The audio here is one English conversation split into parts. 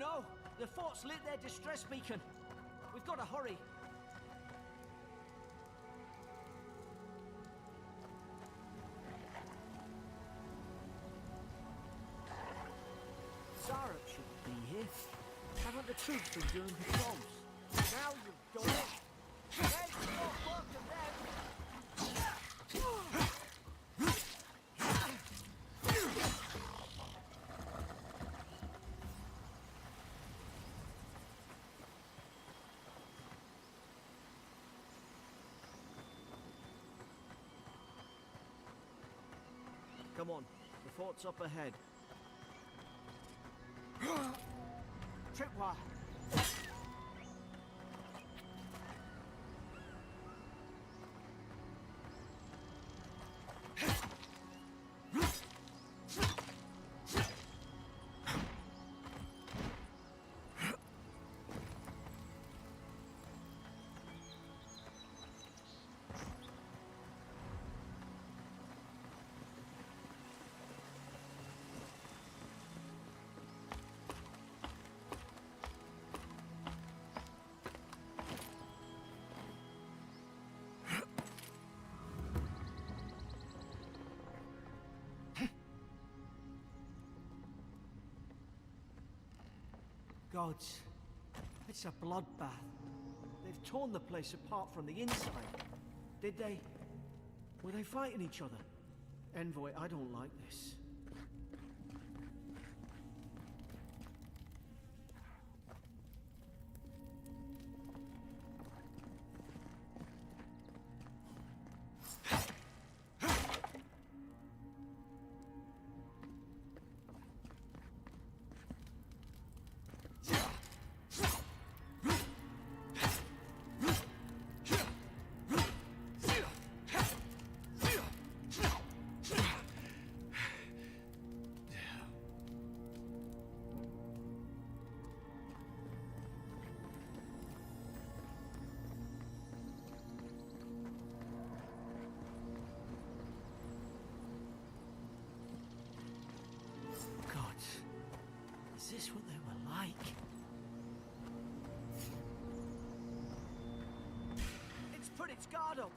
No! The fort's lit their distress beacon. We've got to hurry. Zara shouldn't be here. Haven't the troops been doing patrols? Now you've done it. There's more work than them. Come on, the fort's up ahead. Tripwire! Gods, it's a bloodbath. They've torn the place apart from the inside. Did they? Were they fighting each other? Envoy, I don't like this. Is this what they were like? It's put its guard up.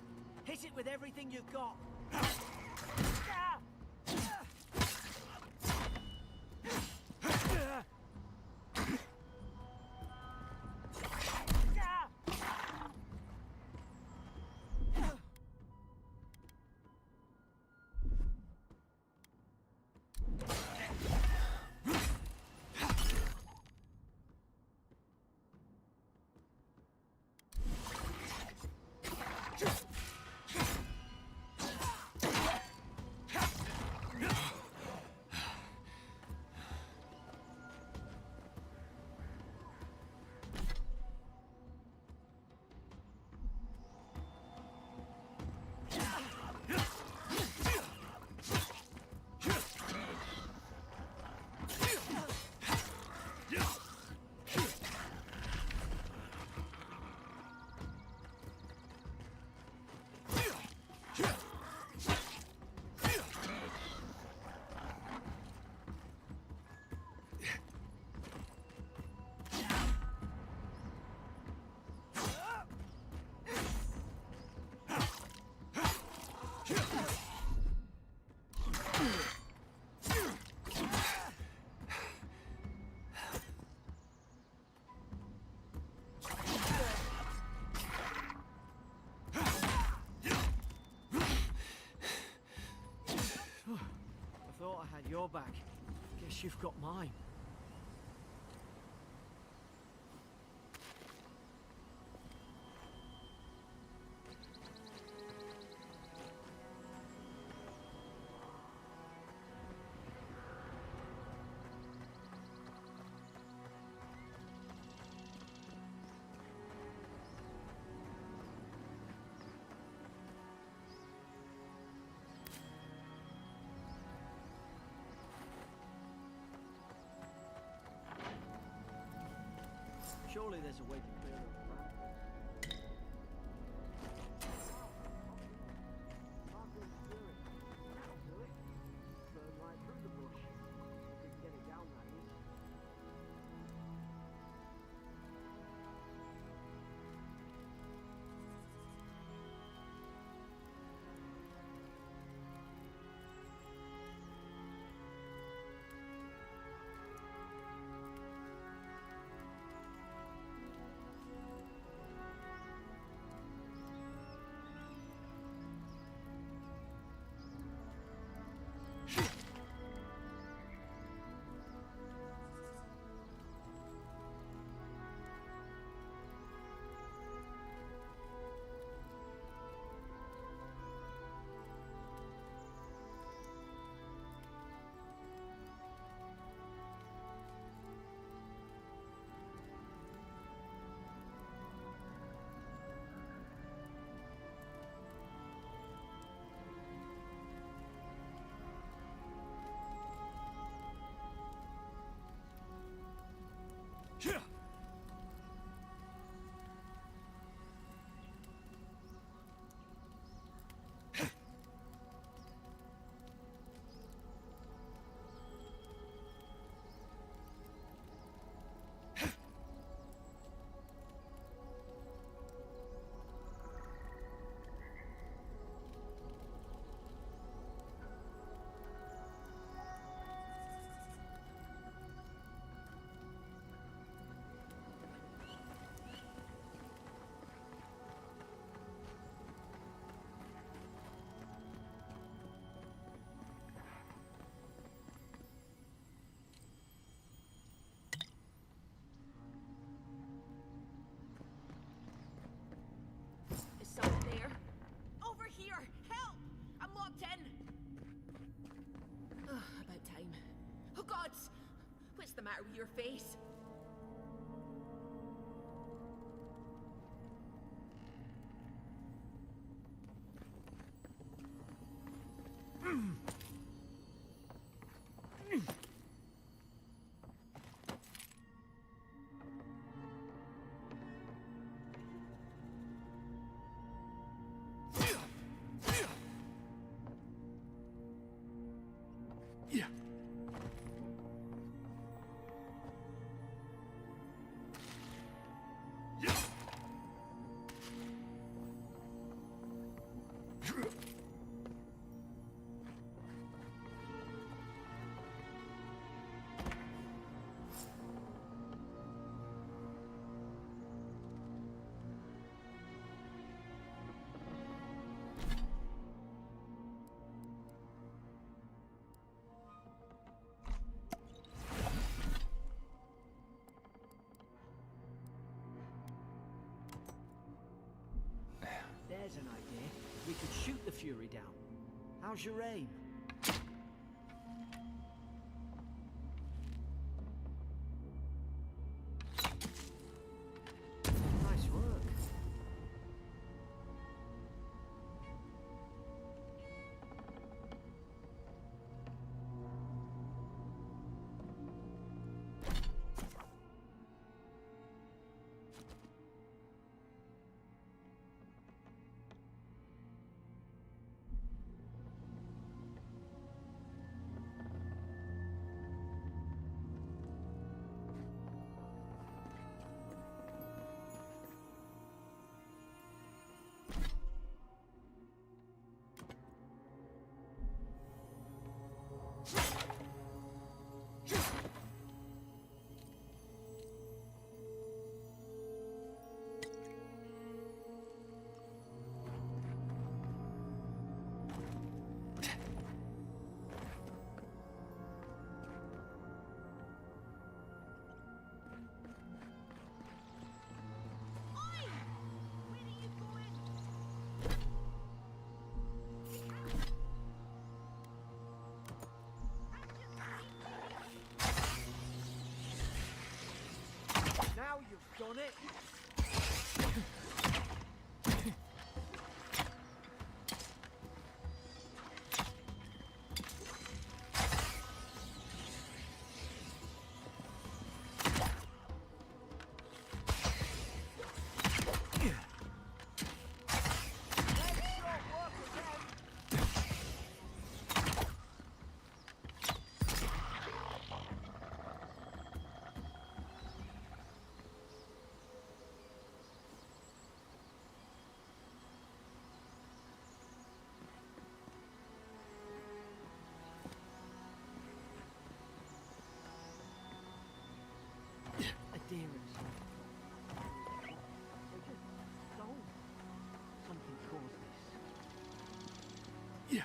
Hit it with everything you've got. I thought I had your back. Guess you've got mine. Surely there's a way to clear those ramparts. Marco's spirit. That'll do it. Burn right through the bush. We can get it down, that is. Yeah. the matter with your face? There's an idea. We could shoot the Fury down. How's your aim? Nice work. Now you've done it. steerers. They're just gone. Something caused this. Yeah.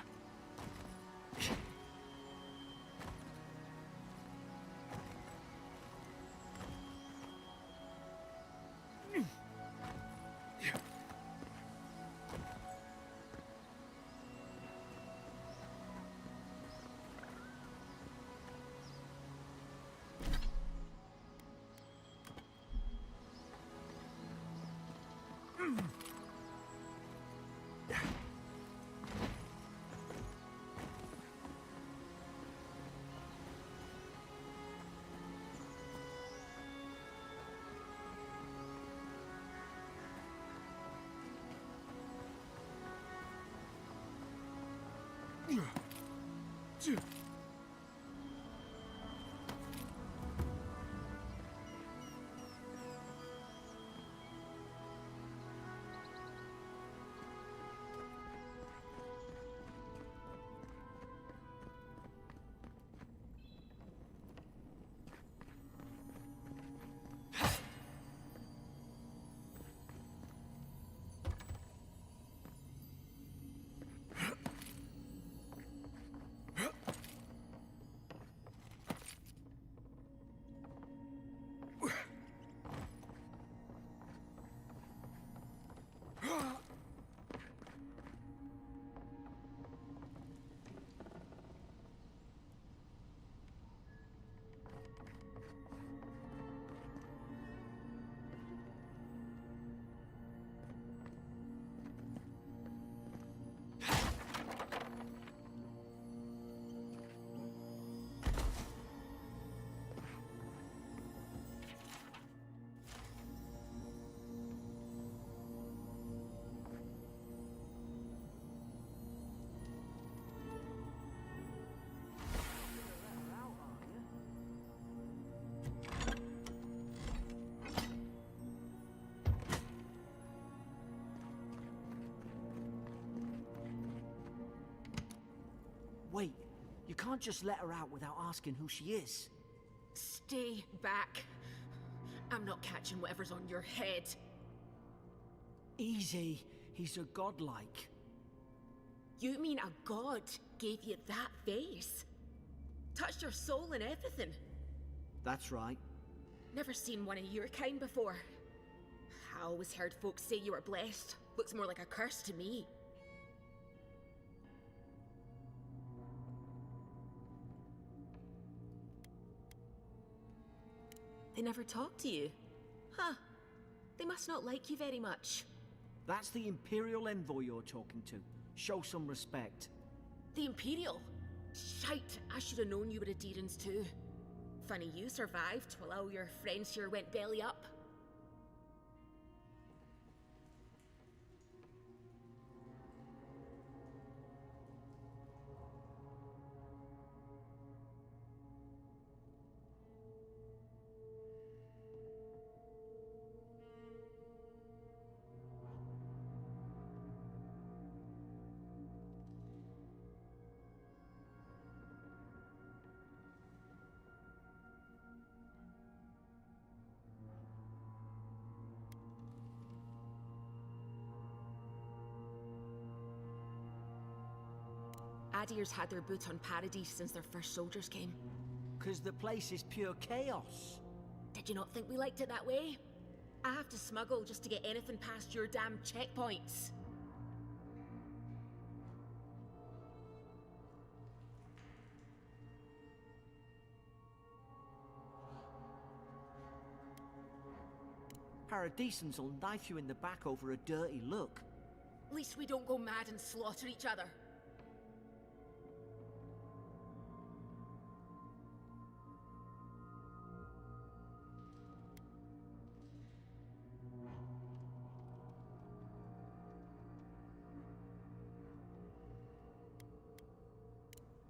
Wait, you can't just let her out without asking who she is. Stay back. I'm not catching whatever's on your head. Easy, he's a godlike. You mean a god gave you that face? Touched your soul and everything? That's right. Never seen one of your kind before. I always heard folks say you were blessed. Looks more like a curse to me. They never talk to you? Huh. They must not like you very much. That's the Imperial envoy you're talking to. Show some respect. The Imperial? Shite, I should have known you were a Deerans too. Funny you survived while all your friends here went belly up. Adir's had their boot on Paradise since their first soldiers came. 'Cause the place is pure chaos. Did you not think we liked it that way? I have to smuggle just to get anything past your damn checkpoints. Paradisans will knife you in the back over a dirty look. At least we don't go mad and slaughter each other.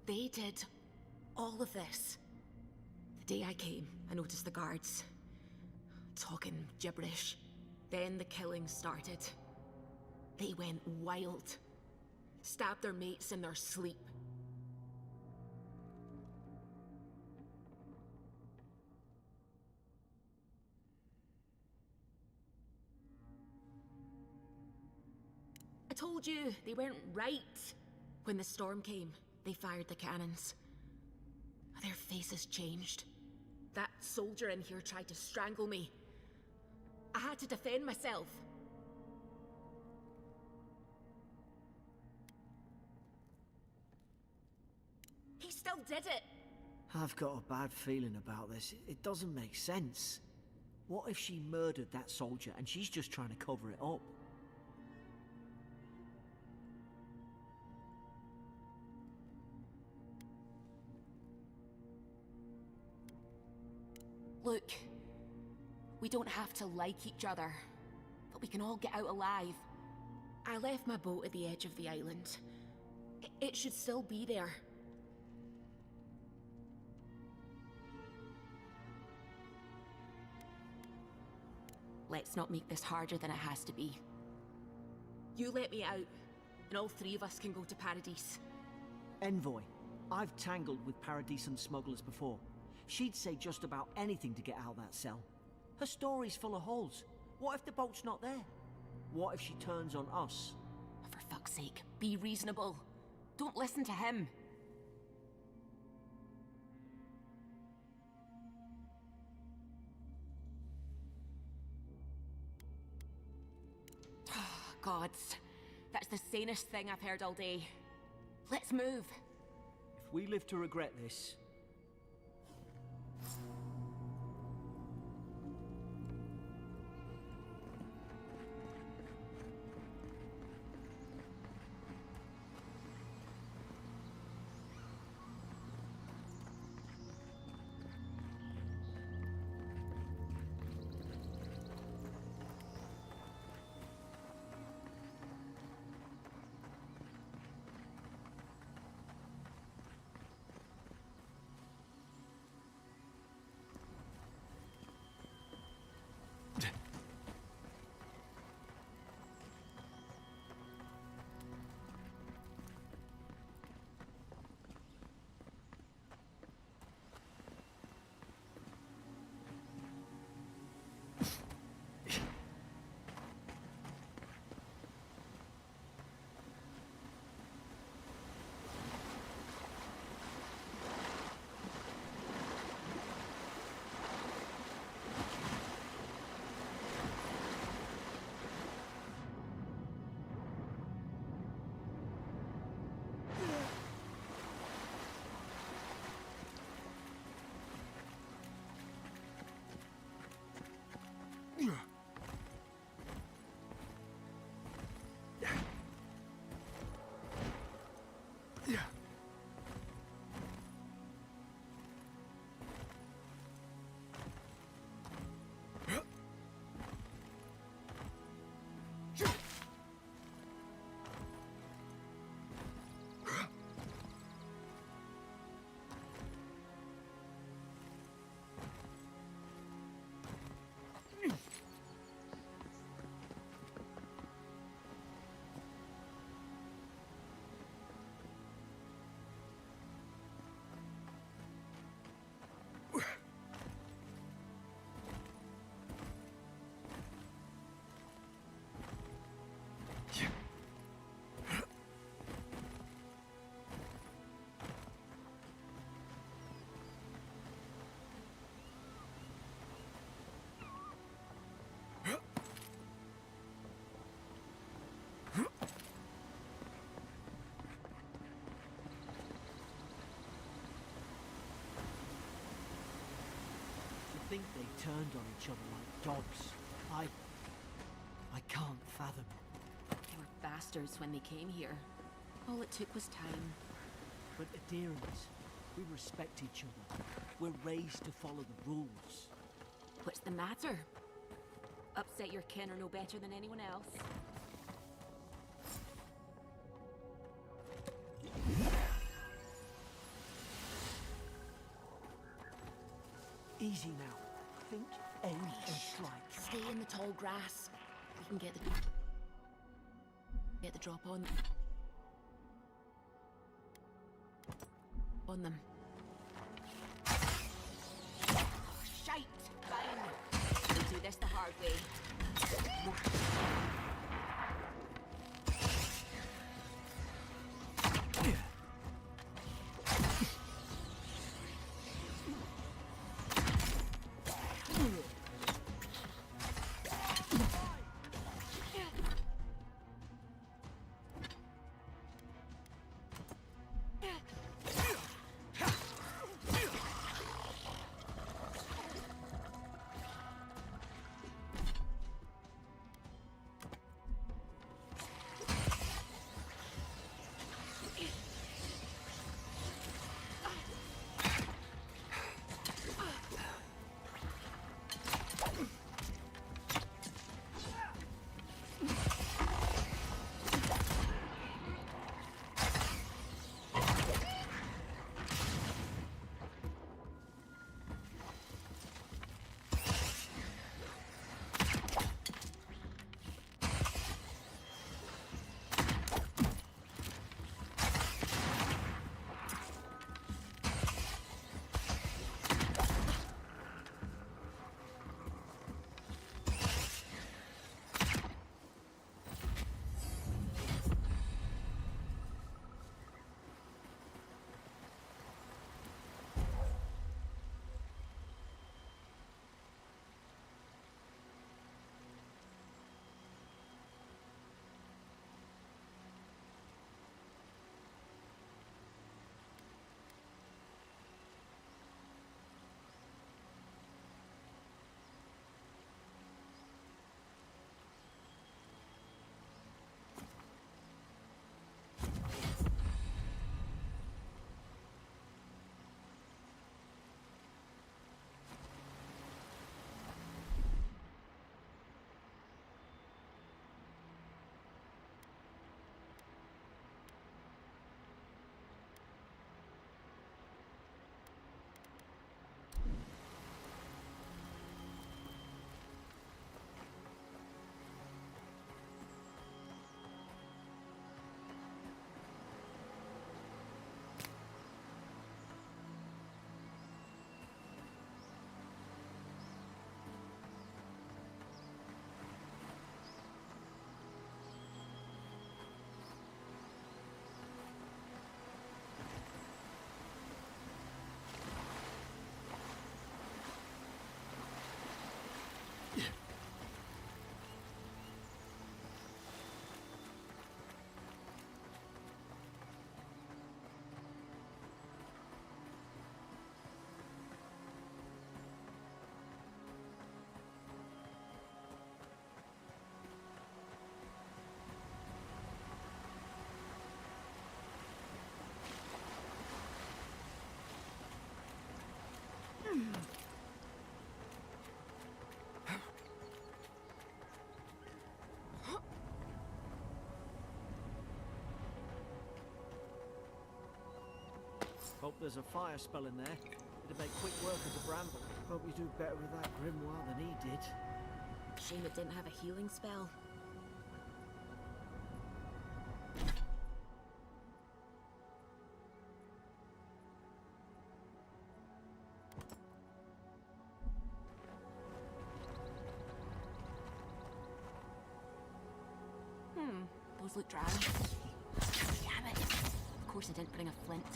They did all of this. The day I came, I noticed the guards talking gibberish. Then the killing started. They went wild. Stabbed their mates in their sleep. I told you, they weren't right. When the storm came, they fired the cannons. Their faces changed. That soldier in here tried to strangle me. I had to defend myself. He still did it! I've got a bad feeling about this. It doesn't make sense. What if she murdered that soldier and she's just trying to cover it up? Look, we don't have to like each other, but we can all get out alive. I left my boat at the edge of the island. It should still be there. Let's not make this harder than it has to be. You let me out, and all three of us can go to Paradise. Envoy, I've tangled with Paradisan smugglers before. She'd say just about anything to get out of that cell. Her story's full of holes. What if the boat's not there? What if she turns on us? For fuck's sake, be reasonable. Don't listen to him. Gods, that's the sanest thing I've heard all day. Let's move. If we live to regret this... I think they turned on each other like dogs. I can't fathom it. They were bastards when they came here. All it took was time. But adherents, we respect each other. We're raised to follow the rules. What's the matter? Upset your kin are no better than anyone else. Easy now. Think, aim, and strike. Stay in the tall grass. We can get the drop on them. Shite! Fine. We'll do this the hard way. Hope there's a fire spell in there. It'd make quick work of the bramble. Hope you do better with that grimoire than he did. Shame it didn't have a healing spell. Those look dry. Damn it! Of course I didn't bring a flint.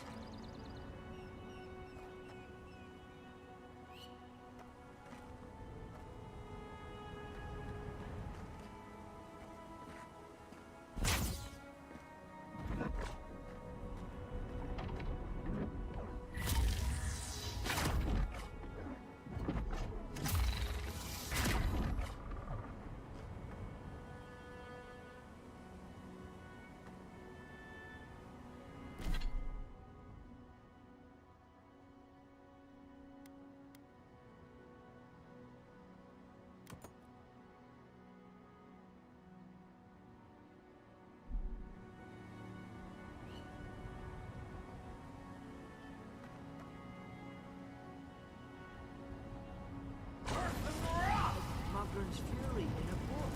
Mugren's Fury in a book.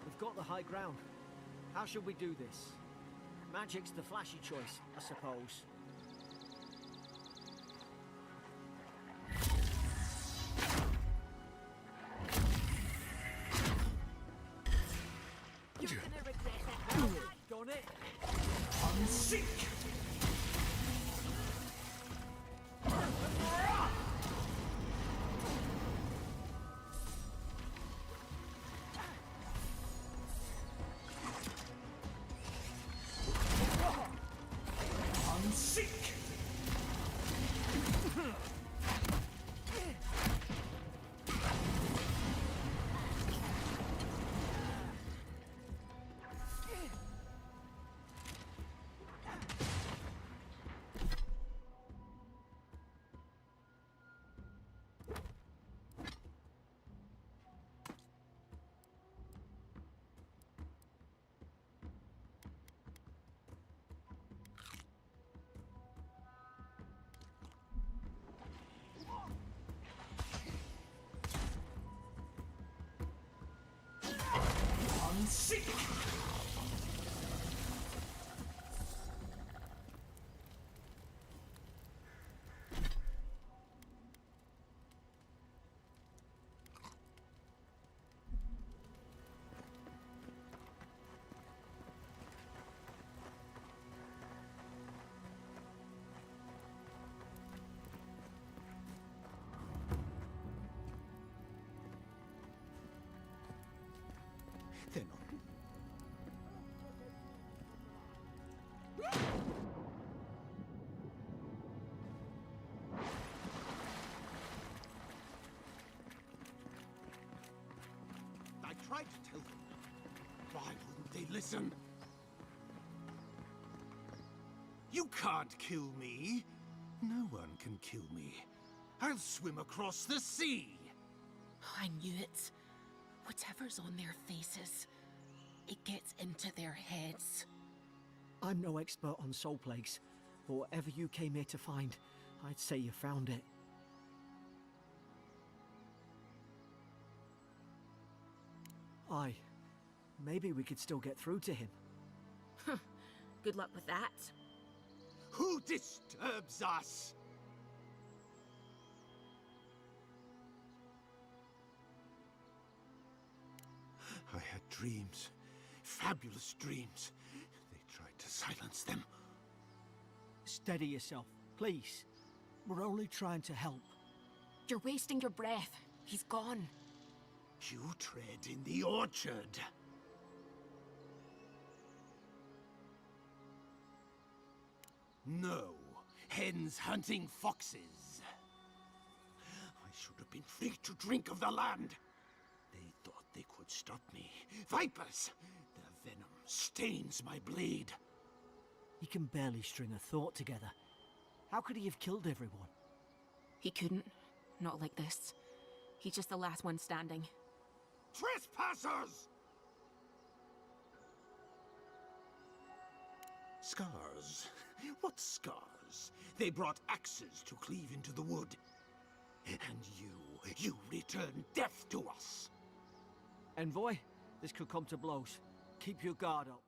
We've got the high ground. How should we do this? Magic's the flashy choice, I suppose. You're gonna regret that. Got it? Unseek! Unseek! Unseek! They're not. I tried to tell them. Why wouldn't they listen? You can't kill me. No one can kill me. I'll swim across the sea. I knew it. Whatever's on their faces, it gets into their heads. I'm no expert on soul plagues, but whatever you came here to find, I'd say you found it. Aye. Maybe we could still get through to him. Good luck with that. Who disturbs us? I had dreams. Fabulous dreams. They tried to silence them. Steady yourself, please. We're only trying to help. You're wasting your breath. He's gone. You tread in the orchard. No. Hens hunting foxes. I should have been free to drink of the land. They thought they could stop me. Vipers! The venom stains my blade. He can barely string a thought together. How could he have killed everyone? He couldn't. Not like this. He's just the last one standing. Trespassers! Scars? What scars? They brought axes to cleave into the wood. And you return death to us. Envoy, this could come to blows. Keep your guard up.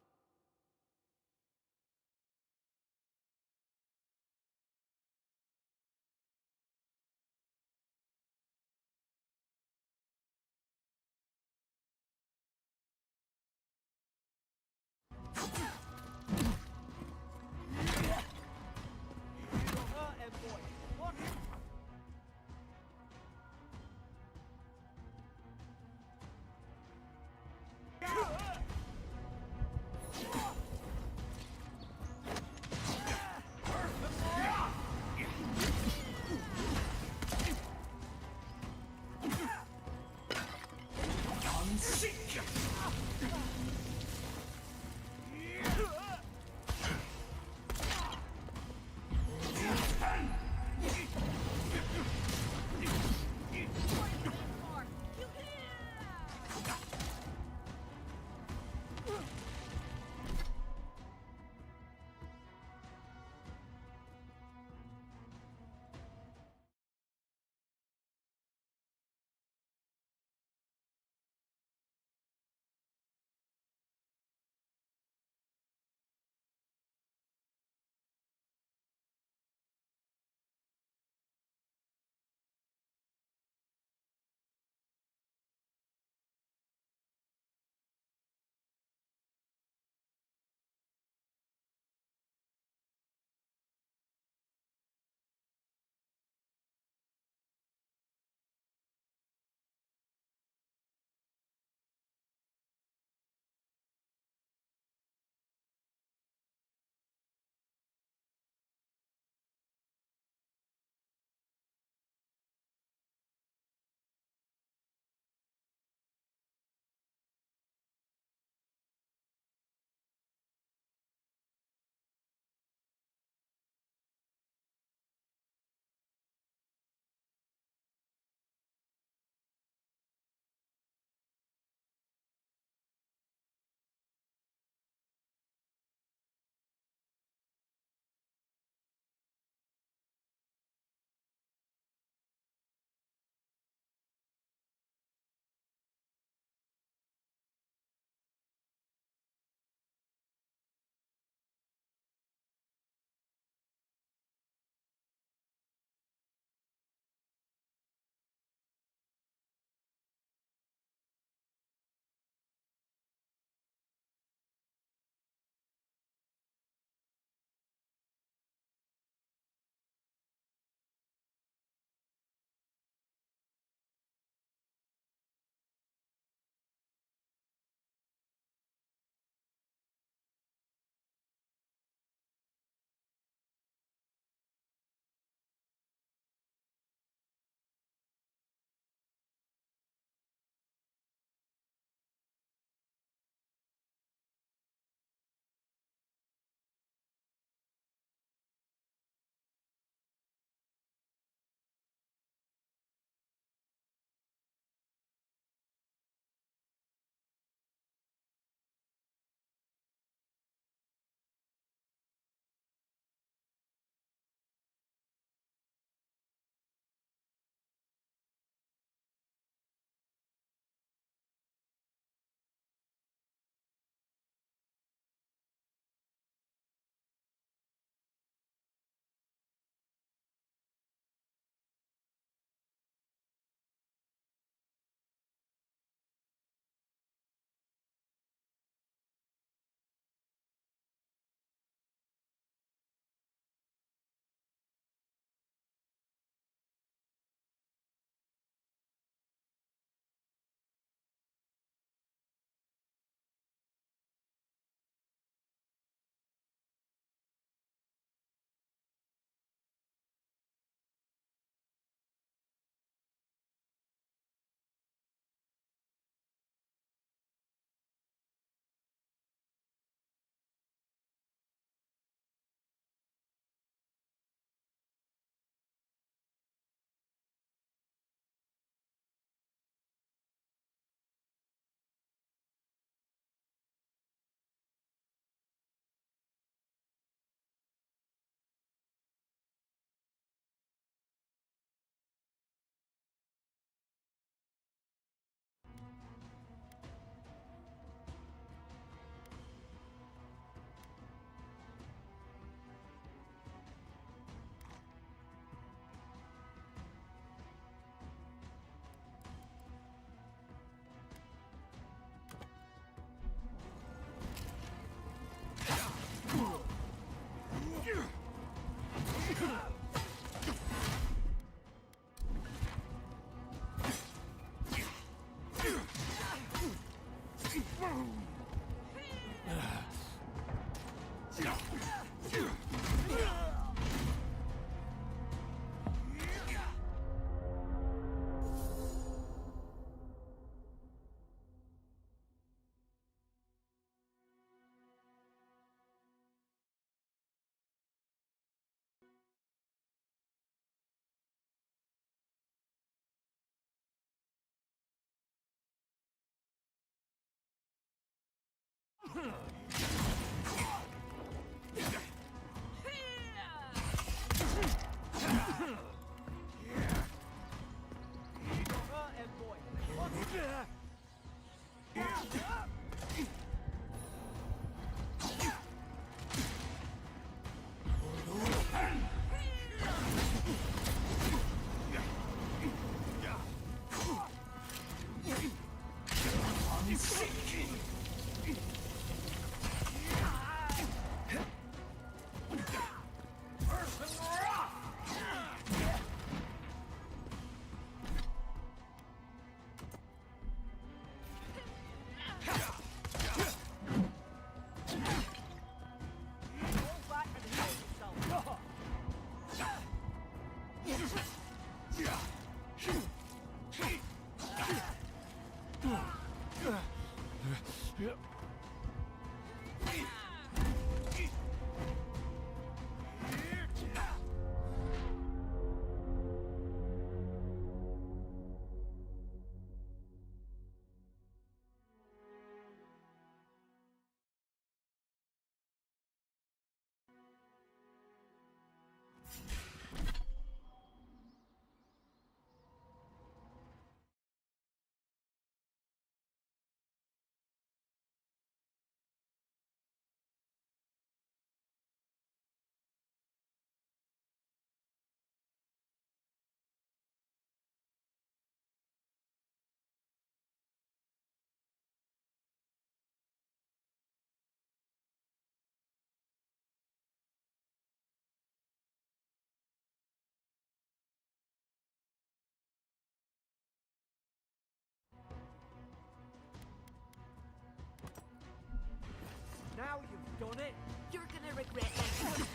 Now you've done it. You're gonna regret this.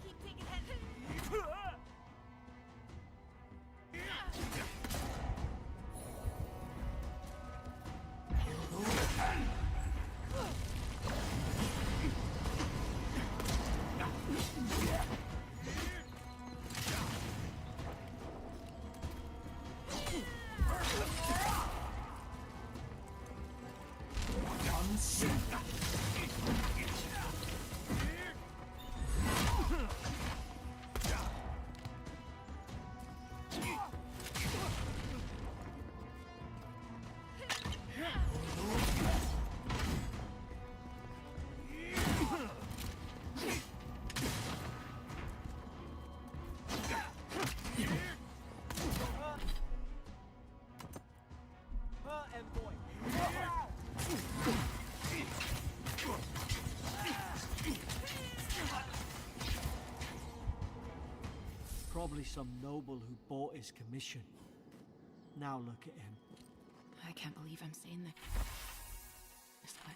Keep taking hits. Probably some noble who bought his commission. Now look at him. I can't believe I'm saying this, but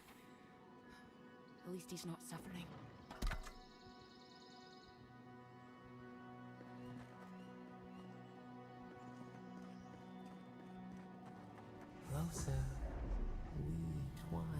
at least he's not suffering. Closer, we twine.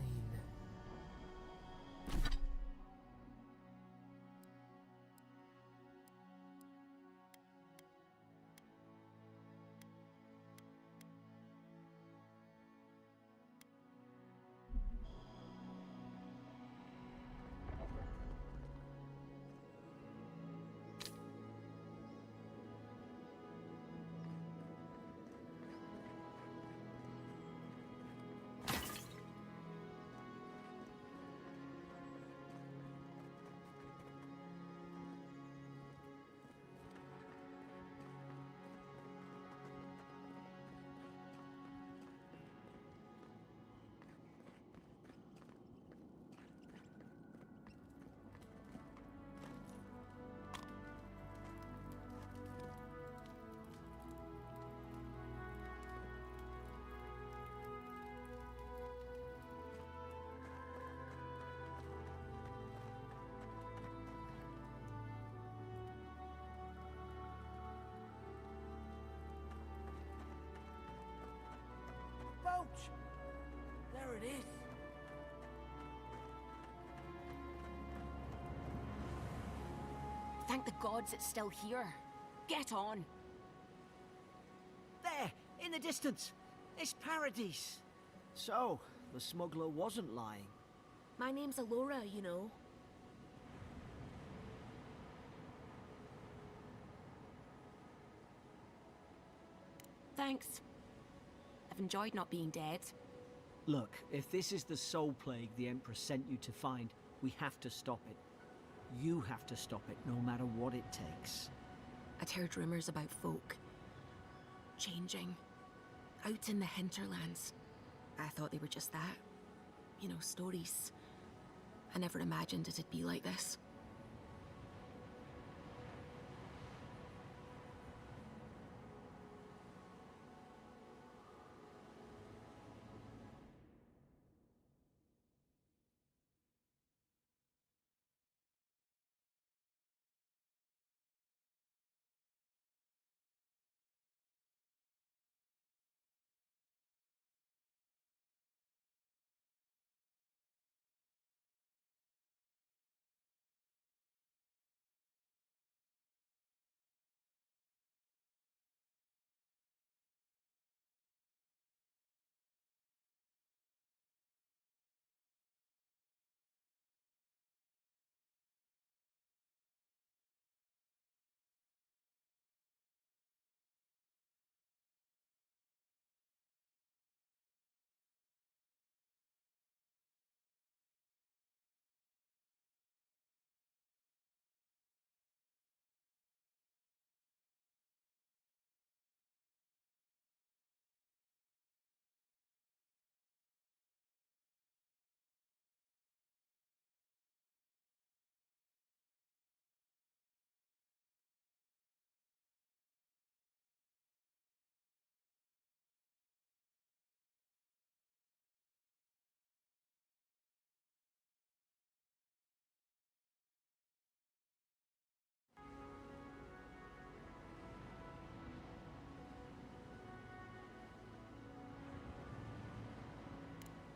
Thank the gods it's still here. Get on. There, in the distance. It's Paradise. So, the smuggler wasn't lying. My name's Alora, you know. Thanks. I've enjoyed not being dead. Look, if this is the soul plague the Empress sent you to find, we have to stop it. You have to stop it, no matter what it takes. I'd heard rumors about folk changing out in the hinterlands. I thought they were just that. You know, stories. I never imagined it'd be like this.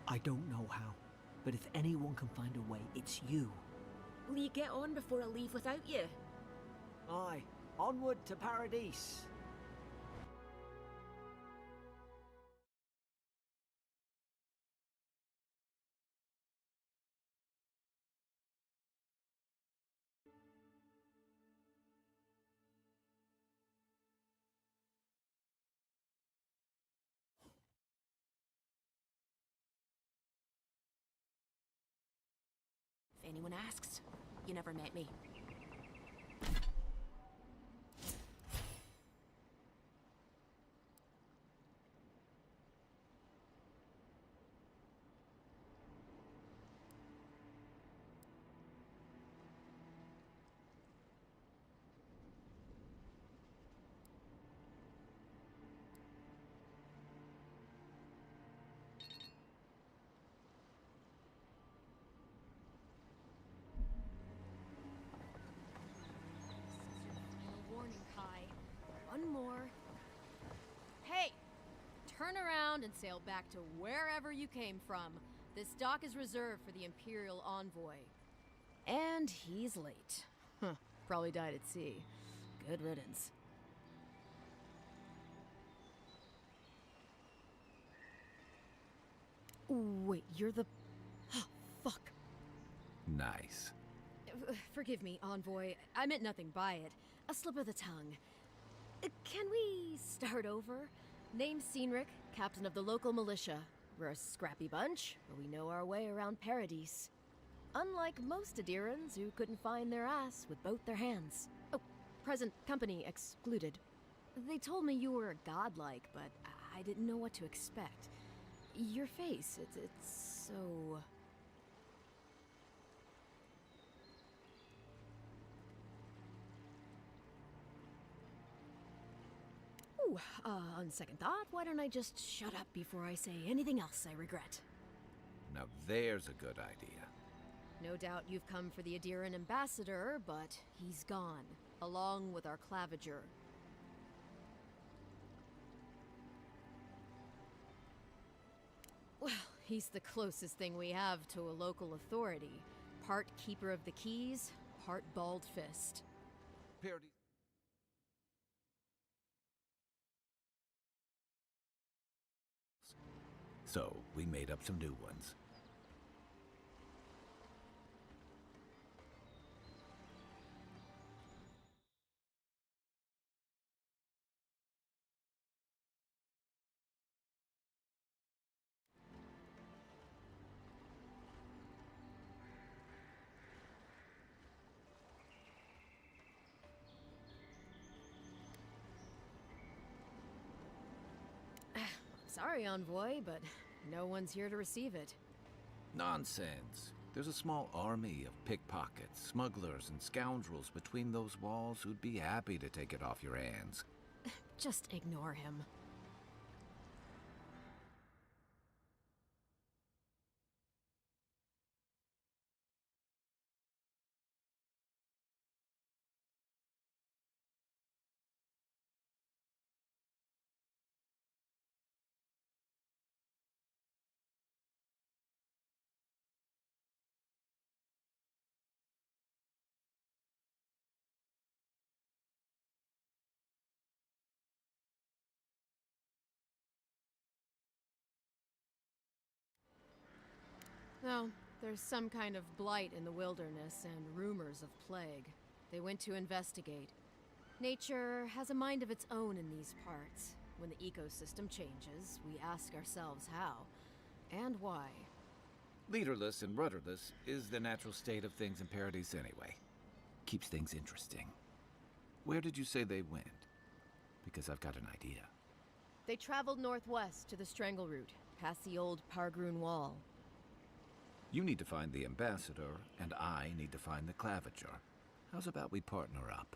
I don't know how, but if anyone can find a way, it's you. Will you get on before I leave without you? Aye, onward to Paradise. If anyone asks, you never met me. One more. Hey! Turn around and sail back to wherever you came from. This dock is reserved for the Imperial Envoy. And he's late. Huh. Probably died at sea. Good riddance. Wait, you're the... Fuck. Nice. Forgive me, Envoy. I meant nothing by it. A slip of the tongue. Can we start over? Name's Cynric, captain of the local militia. We're a scrappy bunch, but we know our way around Paradise. Unlike most Adirans who couldn't find their ass with both their hands. Oh, present company excluded. They told me you were godlike, but I didn't know what to expect. Your face, it's so... Ooh, on second thought, why don't I just shut up before I say anything else I regret? Now there's a good idea. No doubt you've come for the Adiran ambassador, but he's gone, along with our claviger. Well, he's the closest thing we have to a local authority. Part keeper of the keys, part bald fist. Parody. So we made up some new ones. Sorry, Envoy, but no one's here to receive it. Nonsense. There's a small army of pickpockets, smugglers, and scoundrels between those walls who'd be happy to take it off your hands. Just ignore him. No, there's some kind of blight in the wilderness and rumors of plague. They went to investigate. Nature has a mind of its own in these parts. When the ecosystem changes, we ask ourselves how and why. Leaderless and rudderless is the natural state of things in Paradise anyway. Keeps things interesting. Where did you say they went? Because I've got an idea. They traveled northwest to the Strangle Route, past the old Pargroon Wall. You need to find the ambassador, and I need to find the claviger. How's about we partner up?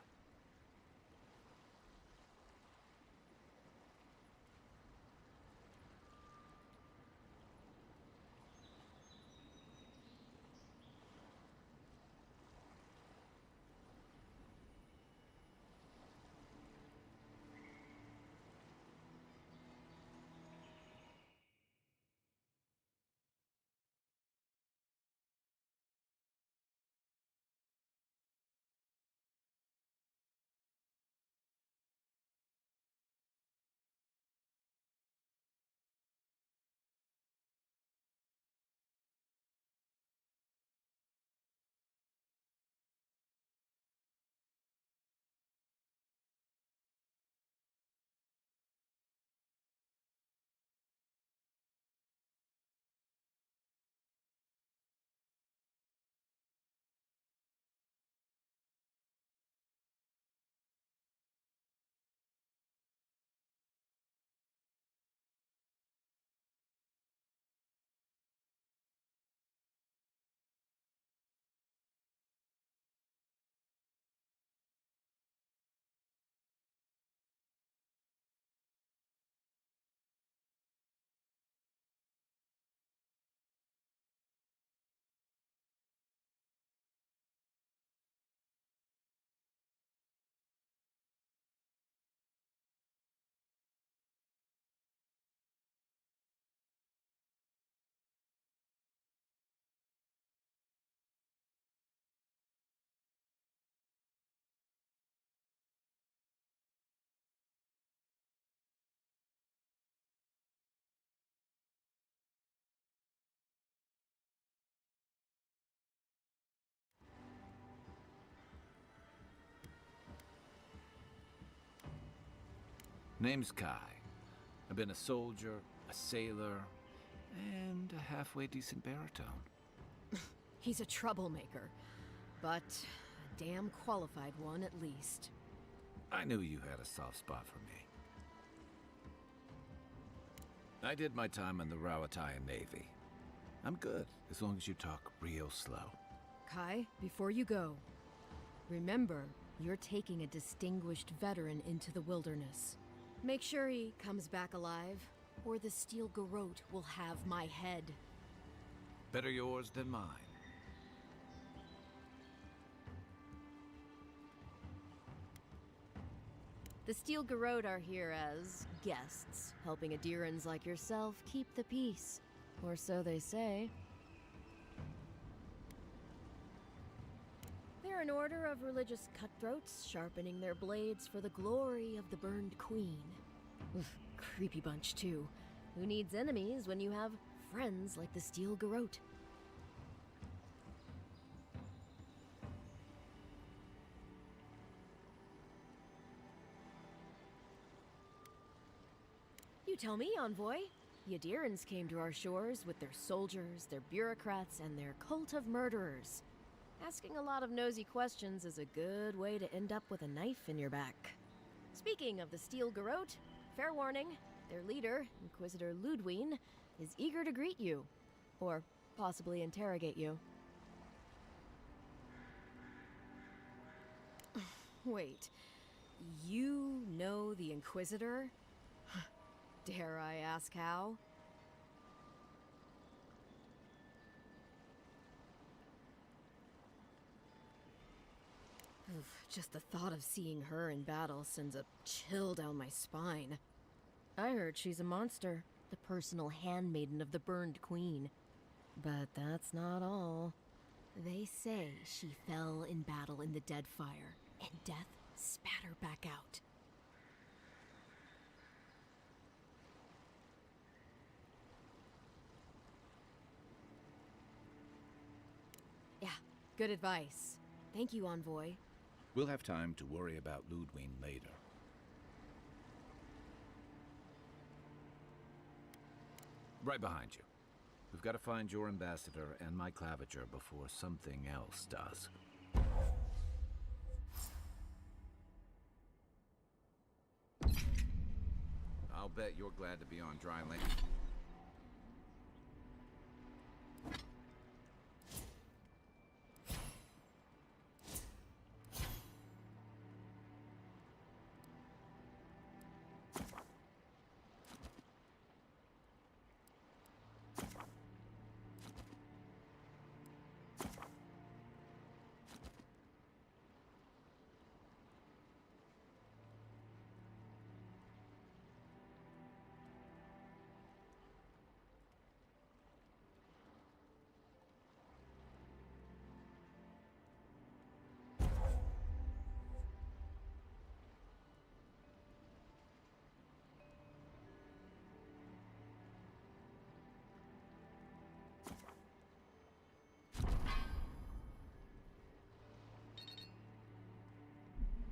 Name's Kai. I've been a soldier, a sailor, and a halfway decent baritone. He's a troublemaker, but a damn qualified one at least. I knew you had a soft spot for me. I did my time in the Rawatayan Navy. I'm good, as long as you talk real slow. Kai, before you go, remember, you're taking a distinguished veteran into the wilderness. Make sure he comes back alive, or the Steel Garrote will have my head. Better yours than mine. The Steel Garrote are here as guests, helping Adirans like yourself keep the peace. Or so they say. They're They're an order of religious cutthroats, sharpening their blades for the glory of the burned queen. Oof, creepy bunch, too. Who needs enemies when you have friends like the Steel Garrote? You tell me, Envoy. Yadirans came to our shores with their soldiers, their bureaucrats, and their cult of murderers. Asking a lot of nosy questions is a good way to end up with a knife in your back. Speaking of the Steel Garrote, fair warning, their leader, Inquisitor Ludwine, is eager to greet you. Or possibly interrogate you. Wait, you know the Inquisitor? Dare I ask how? Oof, just the thought of seeing her in battle sends a chill down my spine. I heard she's a monster, the personal handmaiden of the burned queen. But that's not all. They say she fell in battle in the dead fire, and death spat her back out. Yeah, good advice. Thank you, Envoy. We'll have time to worry about Ludwine later. Right behind you. We've got to find your ambassador and my claviger before something else does. I'll bet you're glad to be on dry land.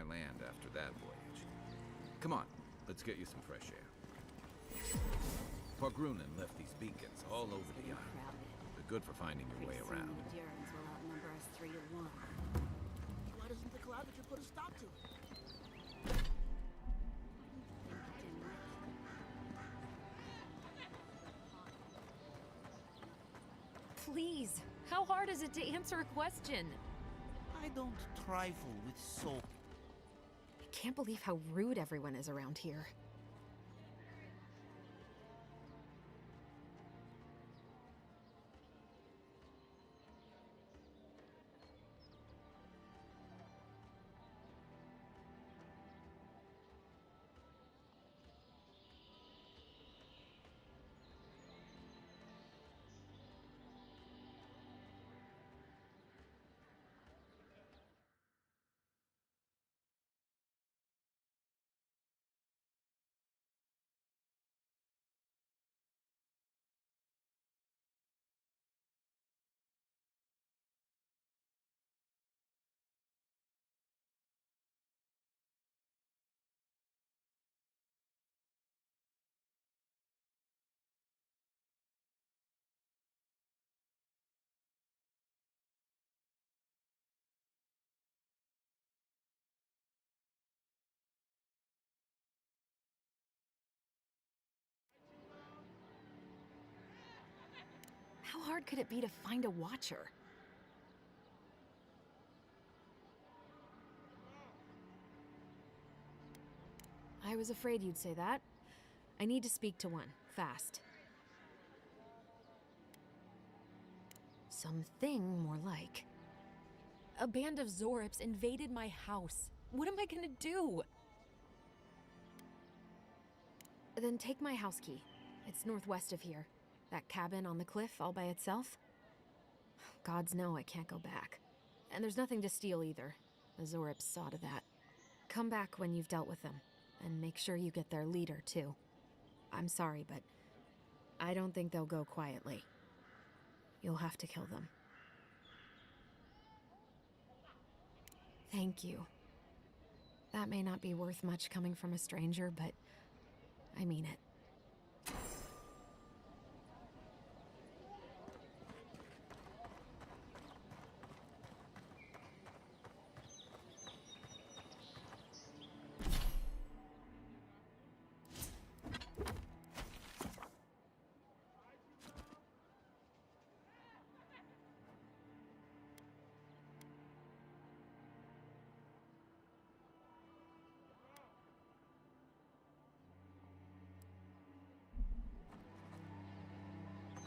Land after that voyage. Come on, let's get you some fresh air. Pargrunen left these beacons all over the island. They're good for finding your way around. Endurance will outnumber us 3 to 1. Why doesn't the claviger put a stop to it? Please, how hard is it to answer a question? I don't trifle with soul. I can't believe how rude everyone is around here. How hard could it be to find a watcher? I was afraid you'd say that. I need to speak to one, fast. Something more like. A band of Zorips invaded my house. What am I gonna do? Then take my house key. It's northwest of here. That cabin on the cliff all by itself? Gods know I can't go back. And there's nothing to steal either. The Zorib saw to that. Come back when you've dealt with them, and make sure you get their leader, too. I'm sorry, but I don't think they'll go quietly. You'll have to kill them. Thank you. That may not be worth much coming from a stranger, but I mean it.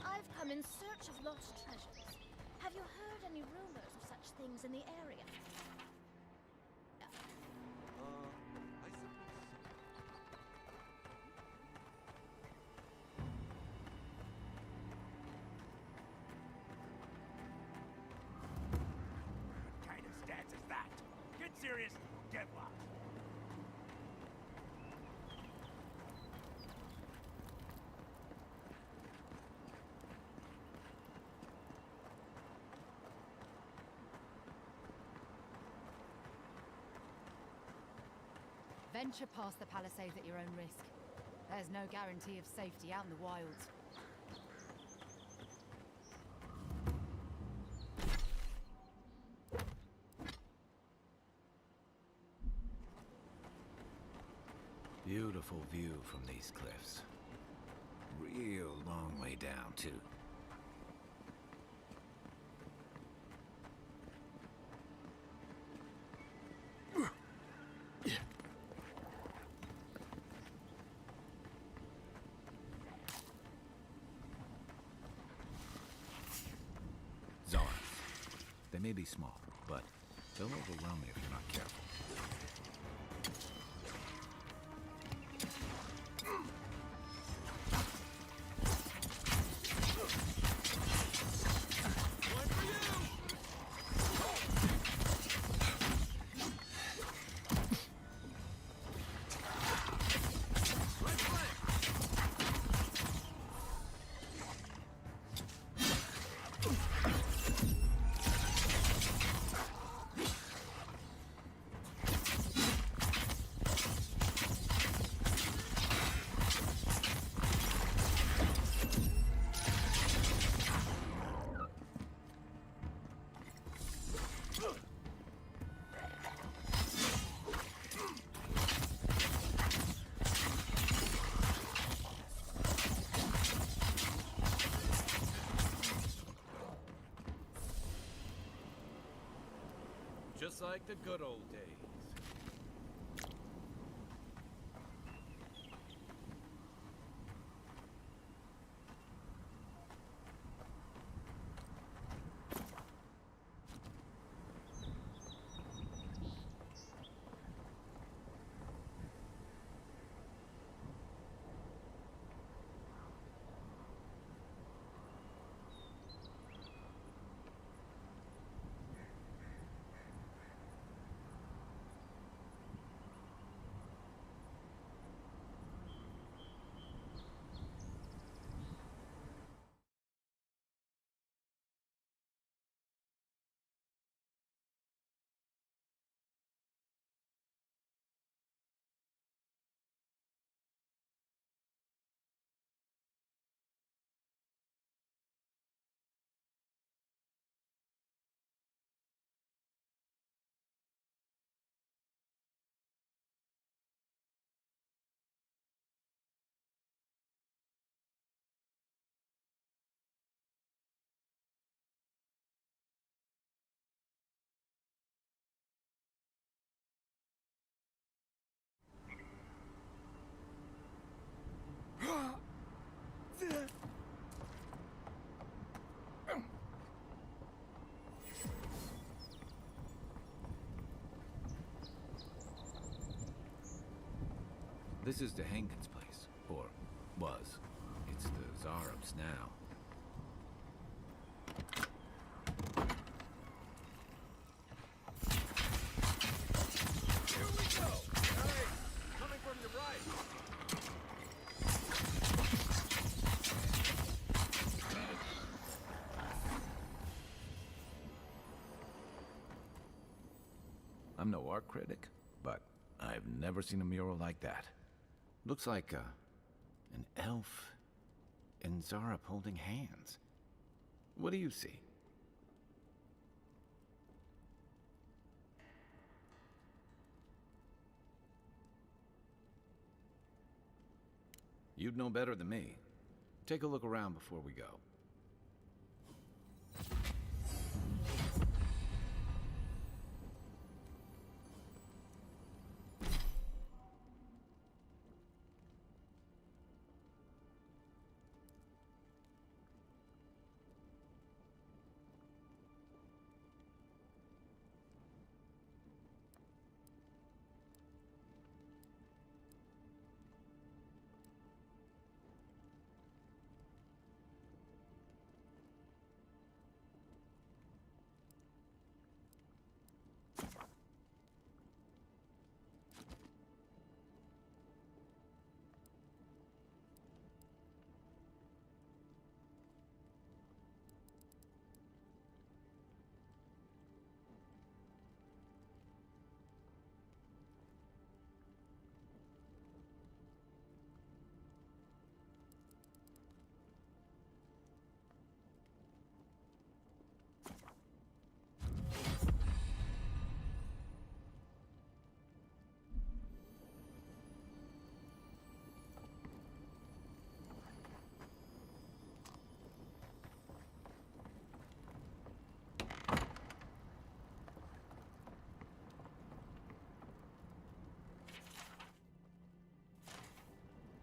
I've come in search of lost treasures. Have you heard any rumors of such things in the area? What kind of stance is that? Get serious, get lost. Venture past the palisades at your own risk. There's no guarantee of safety out in the wilds. Beautiful view from these cliffs. Real long way down, too. Zara. They may be small, but they'll overwhelm you if you're not careful. Just like the good old days. This is the Hankins' place, or was. It's the Zarab's now. I'm no art critic, but I've never seen a mural like that. Looks like an elf and Zara holding hands. What do you see? You'd know better than me. Take a look around before we go.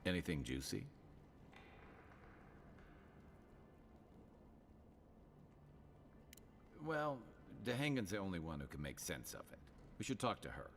Anything juicy? Well, Dehangan's the only one who can make sense of it. We should talk to her.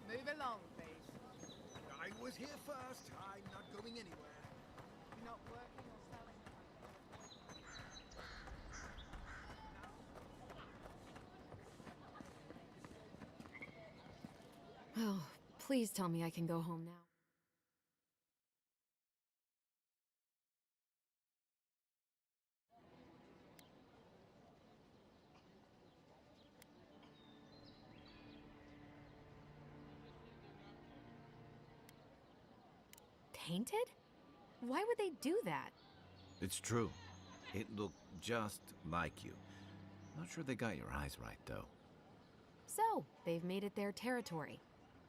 Move along, please. I was here first. I'm not going anywhere. Not working or selling. Oh, please tell me I can go home now. Tainted? Why would they do that? It's true. It looked just like you. Not sure they got your eyes right, though. So, they've made it their territory.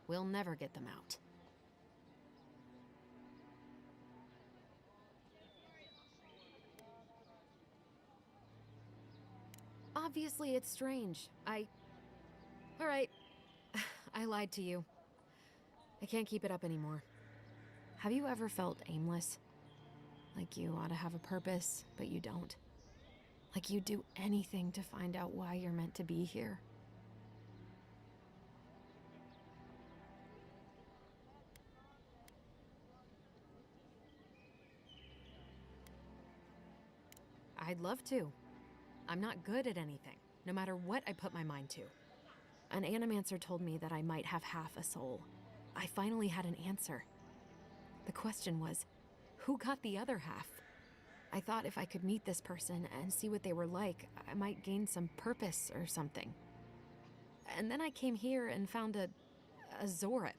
We'll never get them out. Obviously, it's strange. Alright. I lied to you. I can't keep it up anymore. Have you ever felt aimless? Like you ought to have a purpose, but you don't? Like you'd do anything to find out why you're meant to be here? I'd love to. I'm not good at anything, no matter what I put my mind to. An animancer told me that I might have half a soul. I finally had an answer. The question was, who got the other half? I thought if I could meet this person and see what they were like, I might gain some purpose or something. And then I came here and found a Zorip.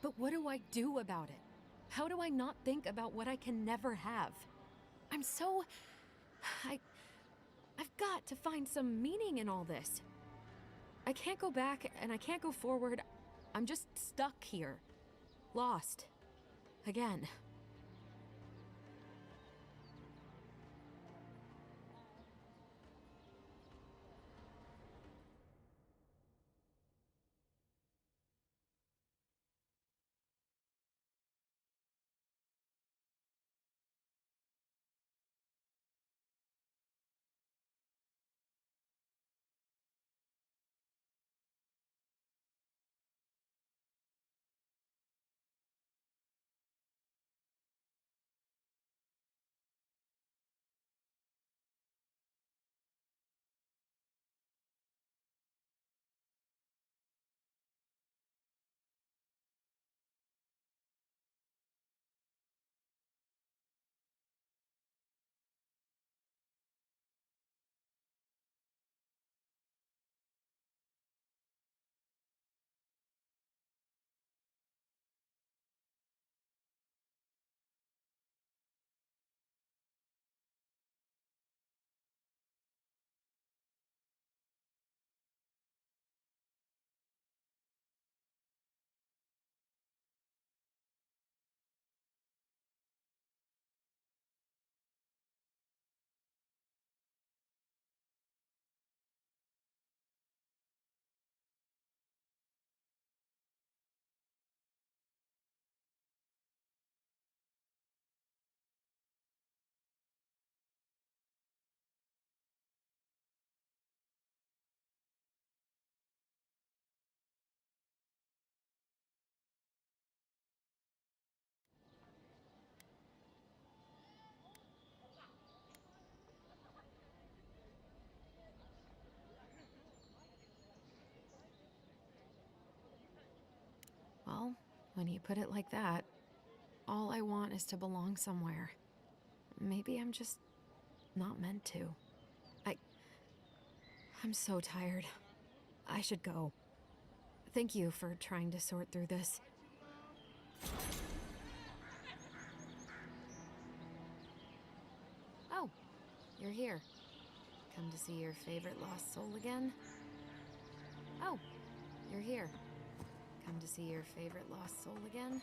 But what do I do about it? How do I not think about what I can never have? I'm so... I've got to find some meaning in all this. I can't go back and I can't go forward. I'm just stuck here. Lost. Again. Well, when you put it like that, all I want is to belong somewhere. Maybe I'm just not meant to. I'm so tired. I should go. Thank you for trying to sort through this. Oh, you're here. Come to see your favorite lost soul again? Oh, you're here. Come to see your favorite lost soul again?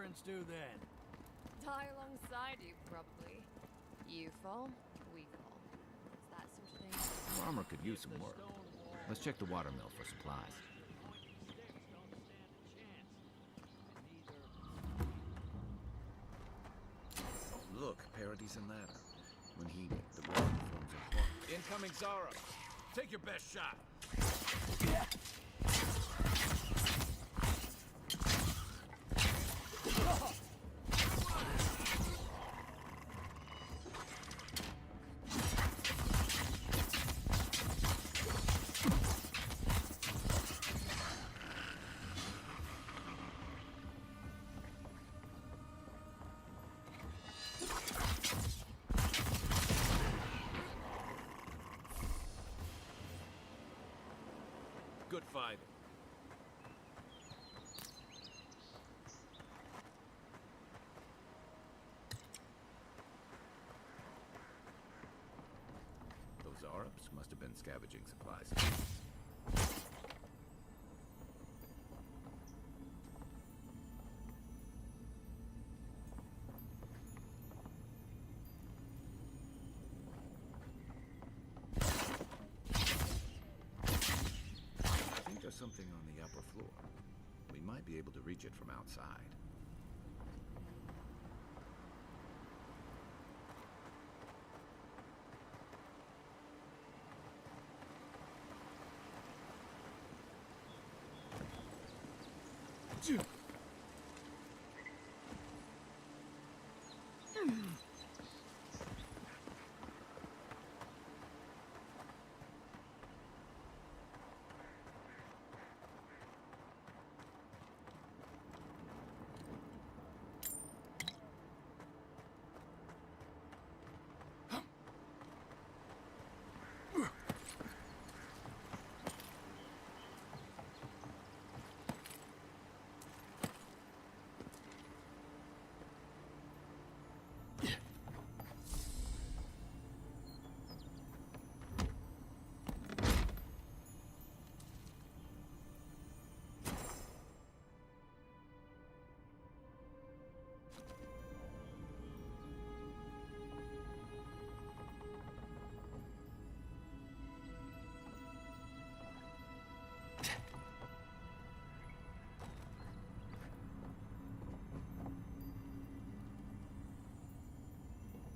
parents do then? Die alongside you, probably. You fall, we fall. It's that sort of thing. Your armor could use some work. Let's check the watermill for supplies. Oh, look, Parady's and ladder. When heated, the water forms a hot. Incoming Zara. Take your best shot. Good fighting. Those Arabs must have been scavenging supplies. I think there's something on the upper floor. We might be able to reach it from outside.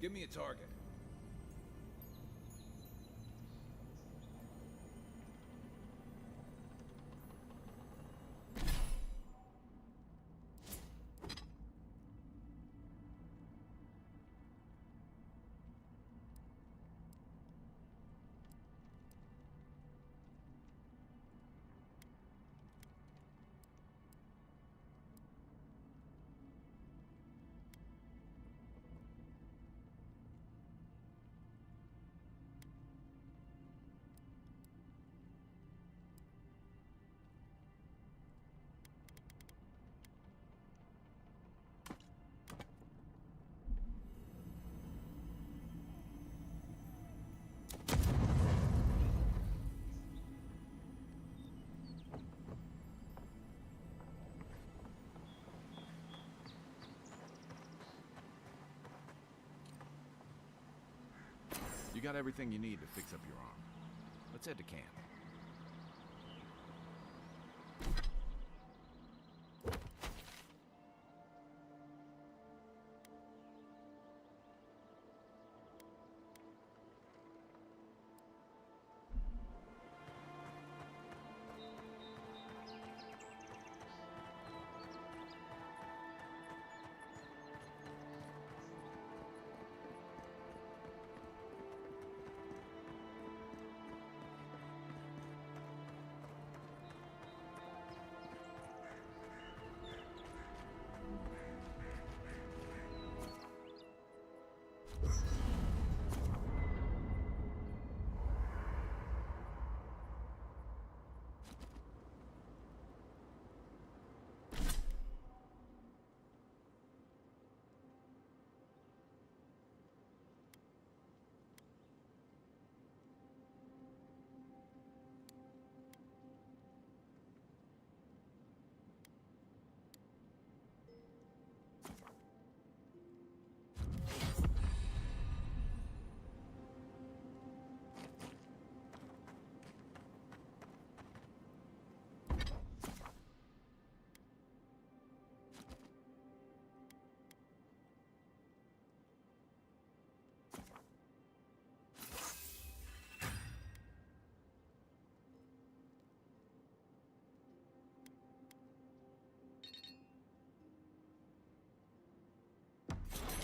Give me a target. You got everything you need to fix up your arm. Let's head to camp.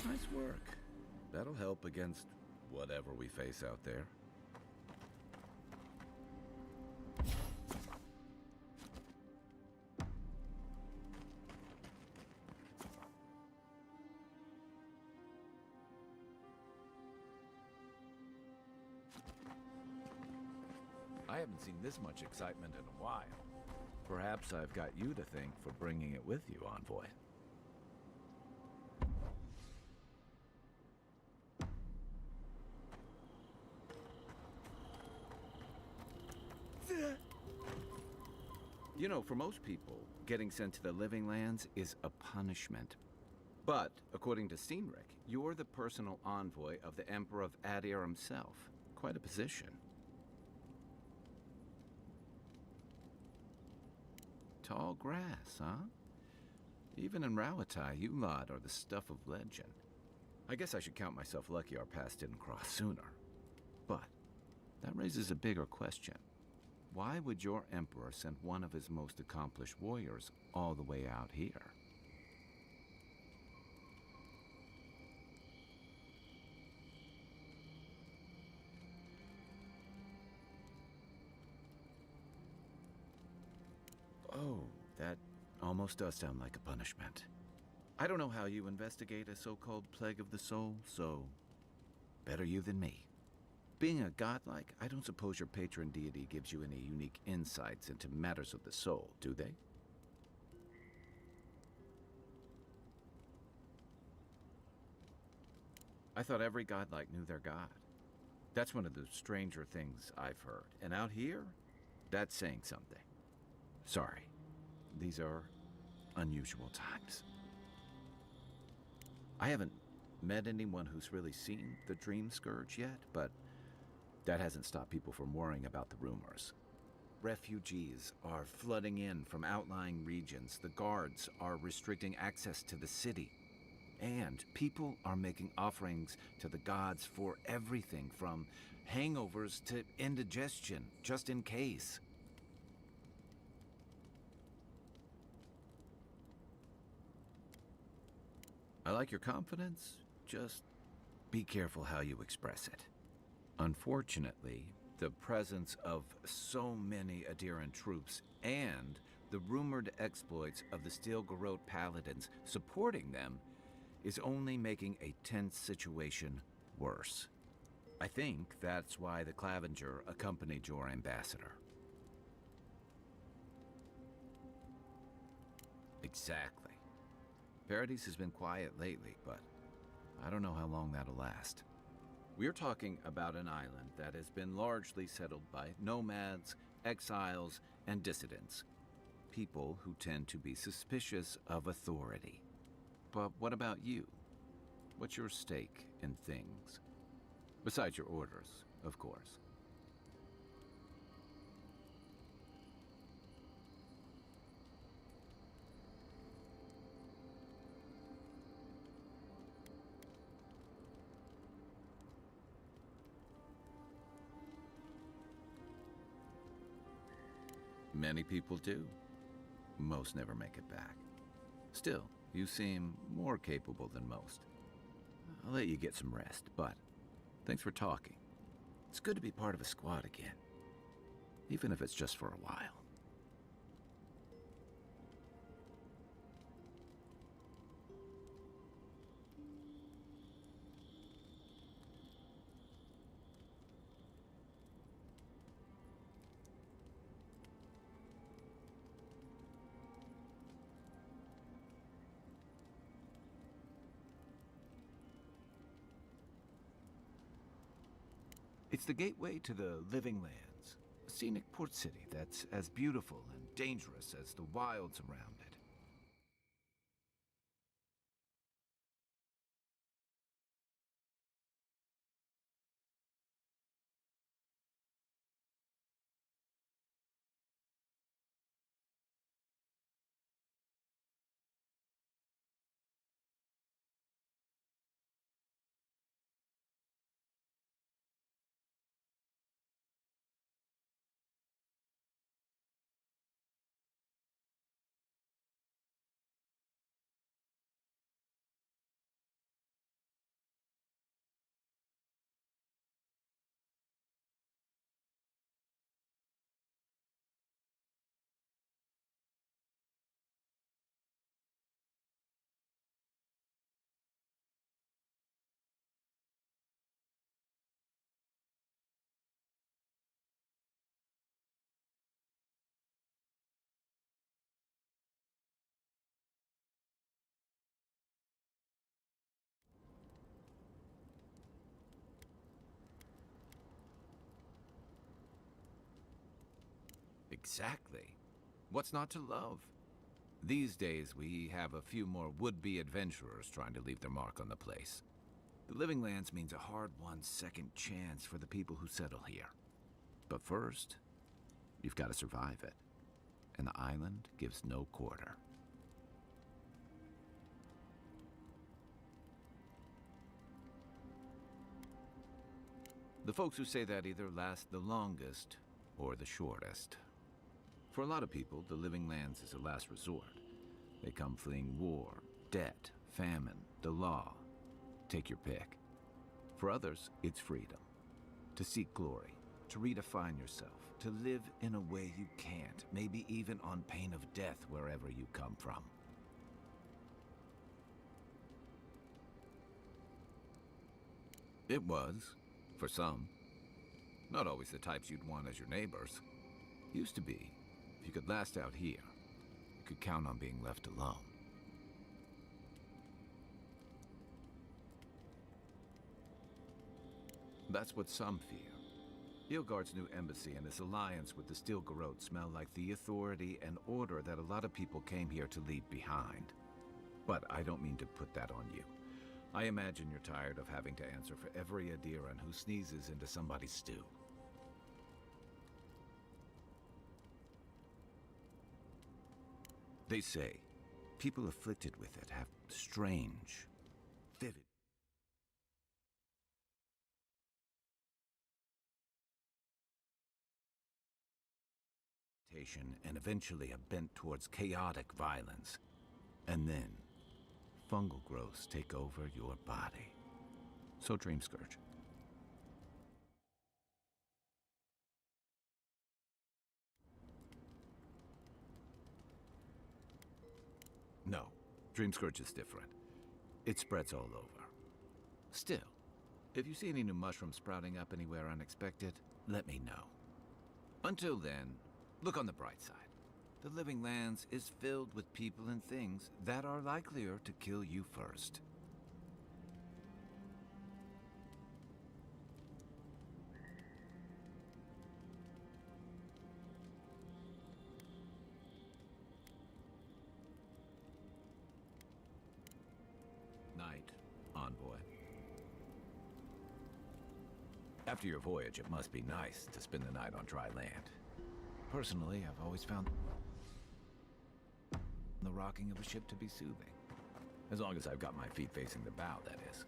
Nice work. That'll help against whatever we face out there. I haven't seen this much excitement in a while. Perhaps I've got you to thank for bringing it with you, Envoy. You know, for most people, getting sent to the Living Lands is a punishment. But, according to Steenrick, you're the personal envoy of the Emperor of Adir himself. Quite a position. Tall grass, huh? Even in Rawatai, you lot are the stuff of legend. I guess I should count myself lucky our paths didn't cross sooner. But that raises a bigger question. Why would your emperor send one of his most accomplished warriors all the way out here? Oh, that almost does sound like a punishment. I don't know how you investigate a so-called plague of the soul, so better you than me. Being a godlike, I don't suppose your patron deity gives you any unique insights into matters of the soul, do they? I thought every godlike knew their god. That's one of the stranger things I've heard. And out here, that's saying something. Sorry, these are unusual times. I haven't met anyone who's really seen the Dream Scourge yet, but that hasn't stopped people from worrying about the rumors. Refugees are flooding in from outlying regions. The guards are restricting access to the city. And people are making offerings to the gods for everything from hangovers to indigestion, just in case. I like your confidence, just be careful how you express it. Unfortunately, the presence of so many Adiran troops and the rumored exploits of the Steel Garrote Paladins supporting them is only making a tense situation worse. I think that's why the Clavenger accompanied your ambassador. Exactly. Paradise has been quiet lately, but I don't know how long that'll last. We're talking about an island that has been largely settled by nomads, exiles, and dissidents. People who tend to be suspicious of authority. But what about you? What's your stake in things? Besides your orders, of course. Many people do. Most never make it back. Still, you seem more capable than most. I'll let you get some rest, but thanks for talking. It's good to be part of a squad again, even if it's just for a while. It's the gateway to the Living Lands, a scenic port city that's as beautiful and dangerous as the wilds around it. Exactly. What's not to love? These days, we have a few more would-be adventurers trying to leave their mark on the place. The Living Lands means a hard-won second chance for the people who settle here. But first, you've got to survive it. And the island gives no quarter. The folks who say that either last the longest or the shortest. For a lot of people, the Living Lands is a last resort. They come fleeing war, debt, famine, the law. Take your pick. For others, it's freedom. To seek glory, to redefine yourself, to live in a way you can't, maybe even on pain of death wherever you come from. It was, for some. Not always the types you'd want as your neighbors. Used to be. If you could last out here, you could count on being left alone. That's what some fear. Ilgard's new embassy and his alliance with the Steel Garrote smell like the authority and order that a lot of people came here to leave behind. But I don't mean to put that on you. I imagine you're tired of having to answer for every Adiran who sneezes into somebody's stew. They say people afflicted with it have strange, vivid and eventually a bent towards chaotic violence. And then, fungal growths take over your body. So Dream Scourge. No, Dream Scourge is different. It spreads all over. Still, if you see any new mushrooms sprouting up anywhere unexpected, let me know. Until then, look on the bright side. The Living Lands is filled with people and things that are likelier to kill you first. Night, envoy. After your voyage, it must be nice to spend the night on dry land. Personally, I've always found the rocking of a ship to be soothing. As long as I've got my feet facing the bow, that is.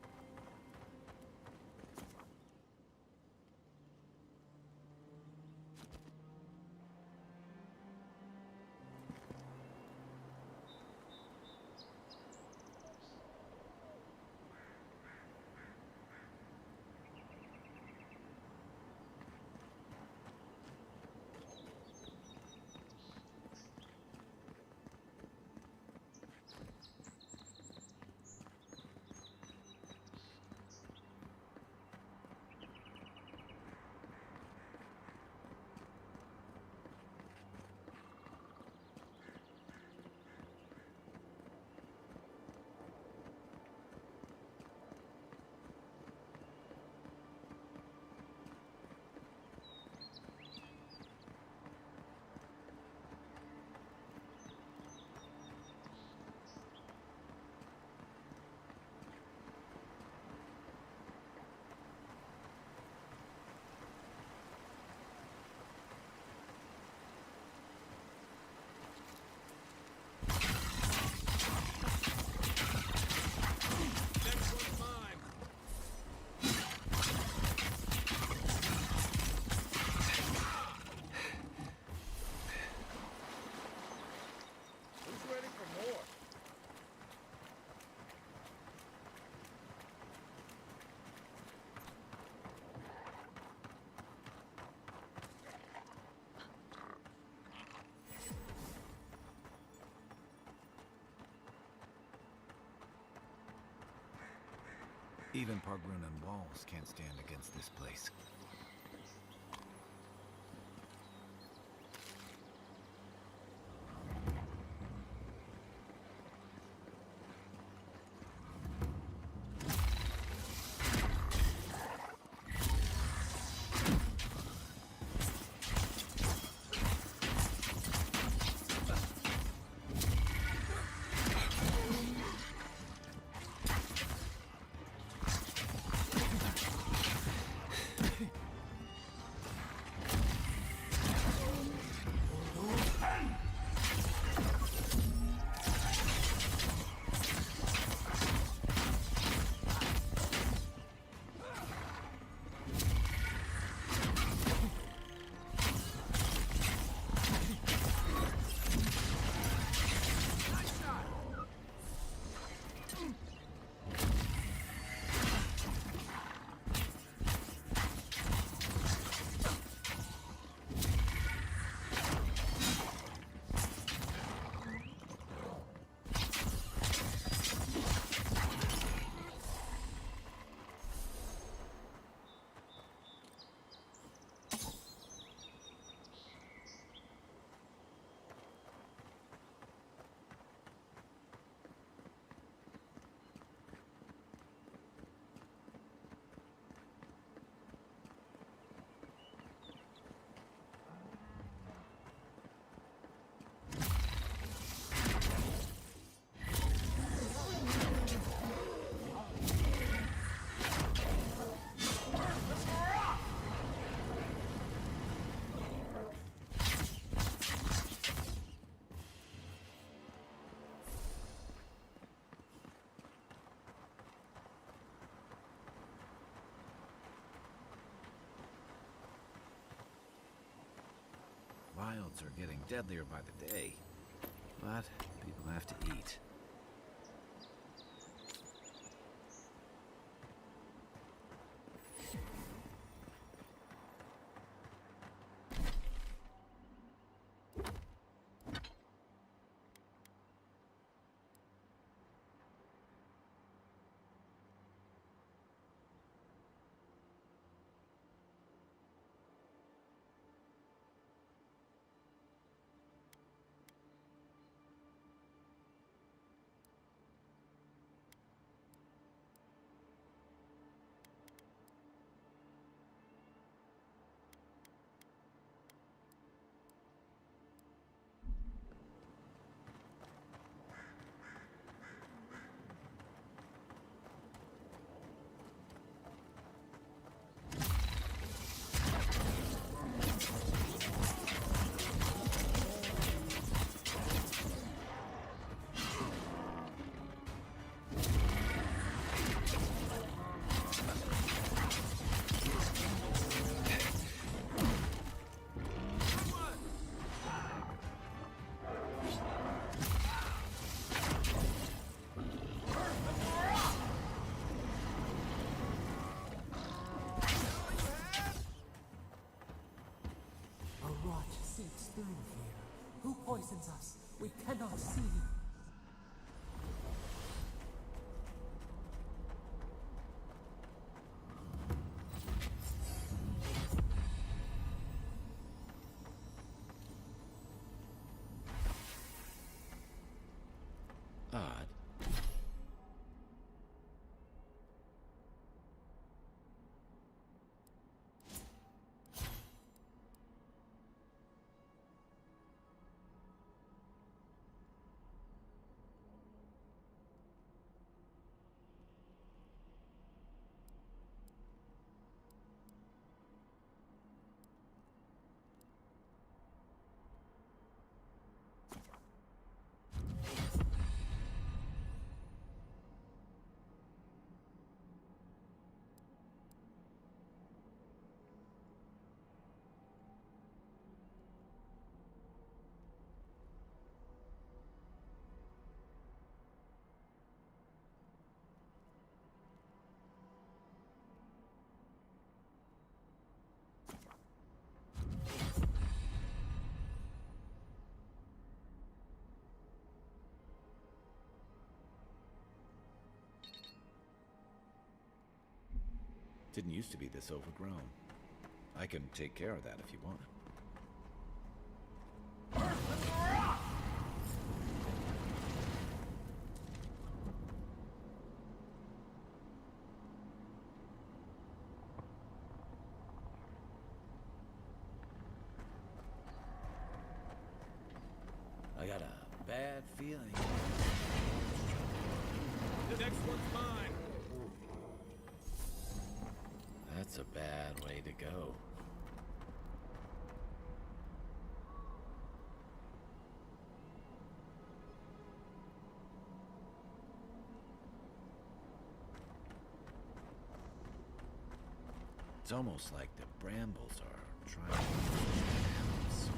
Even Pargrunan walls can't stand against this place. worlds are getting deadlier by the day. But people have to eat. A rot seeps through here. Who poisons us? We cannot see. Odd. Didn't used to be this overgrown. I can take care of that if you want. I got a bad feeling. The next one's mine. That's a bad way to go. It's almost like the brambles are trying to push the house.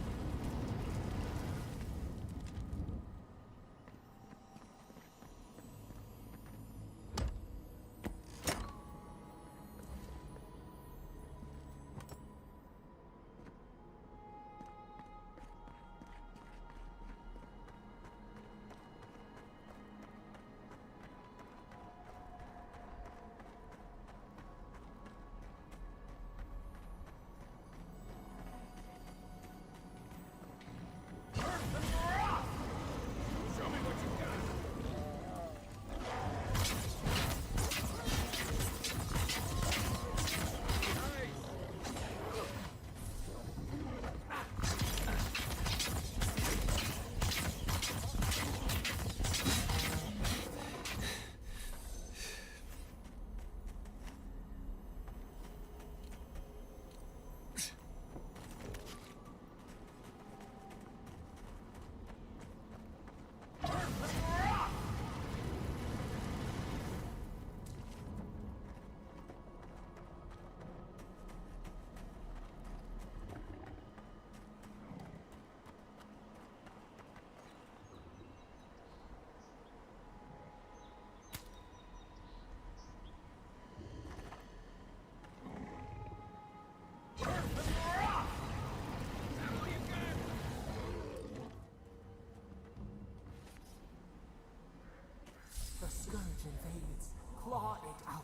claw it out.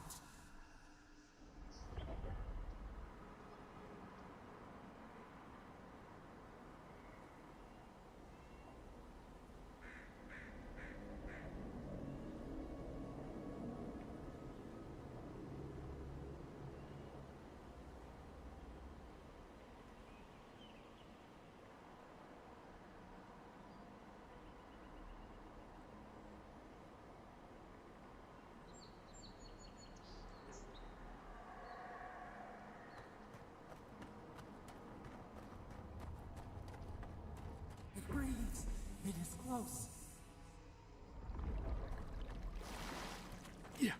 It breathes. It is close. Yeah.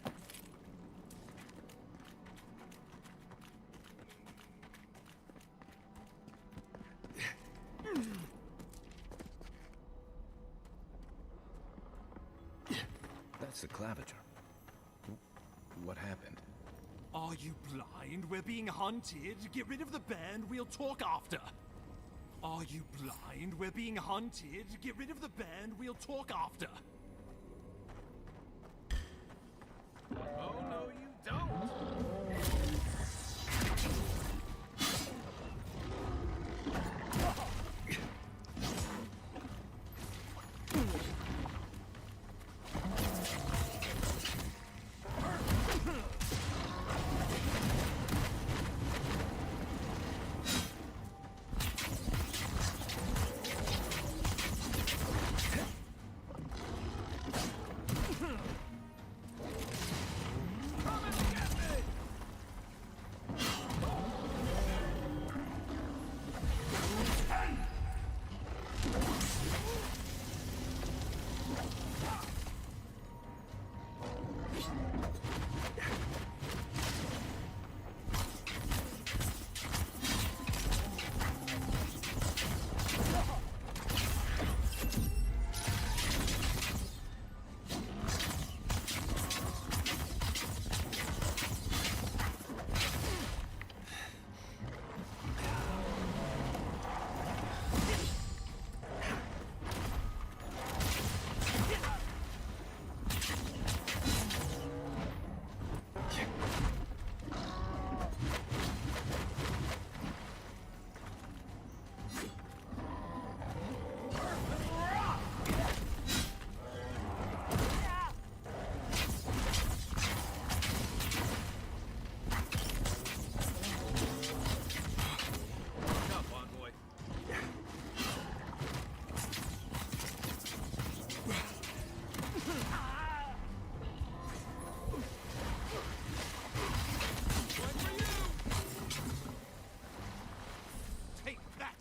That's the claviger. What happened? Are you blind? We're being hunted. Get rid of the band, we'll talk after. Are you blind? We're being hunted. Get rid of the band, we'll talk after. Oh, no, you don't!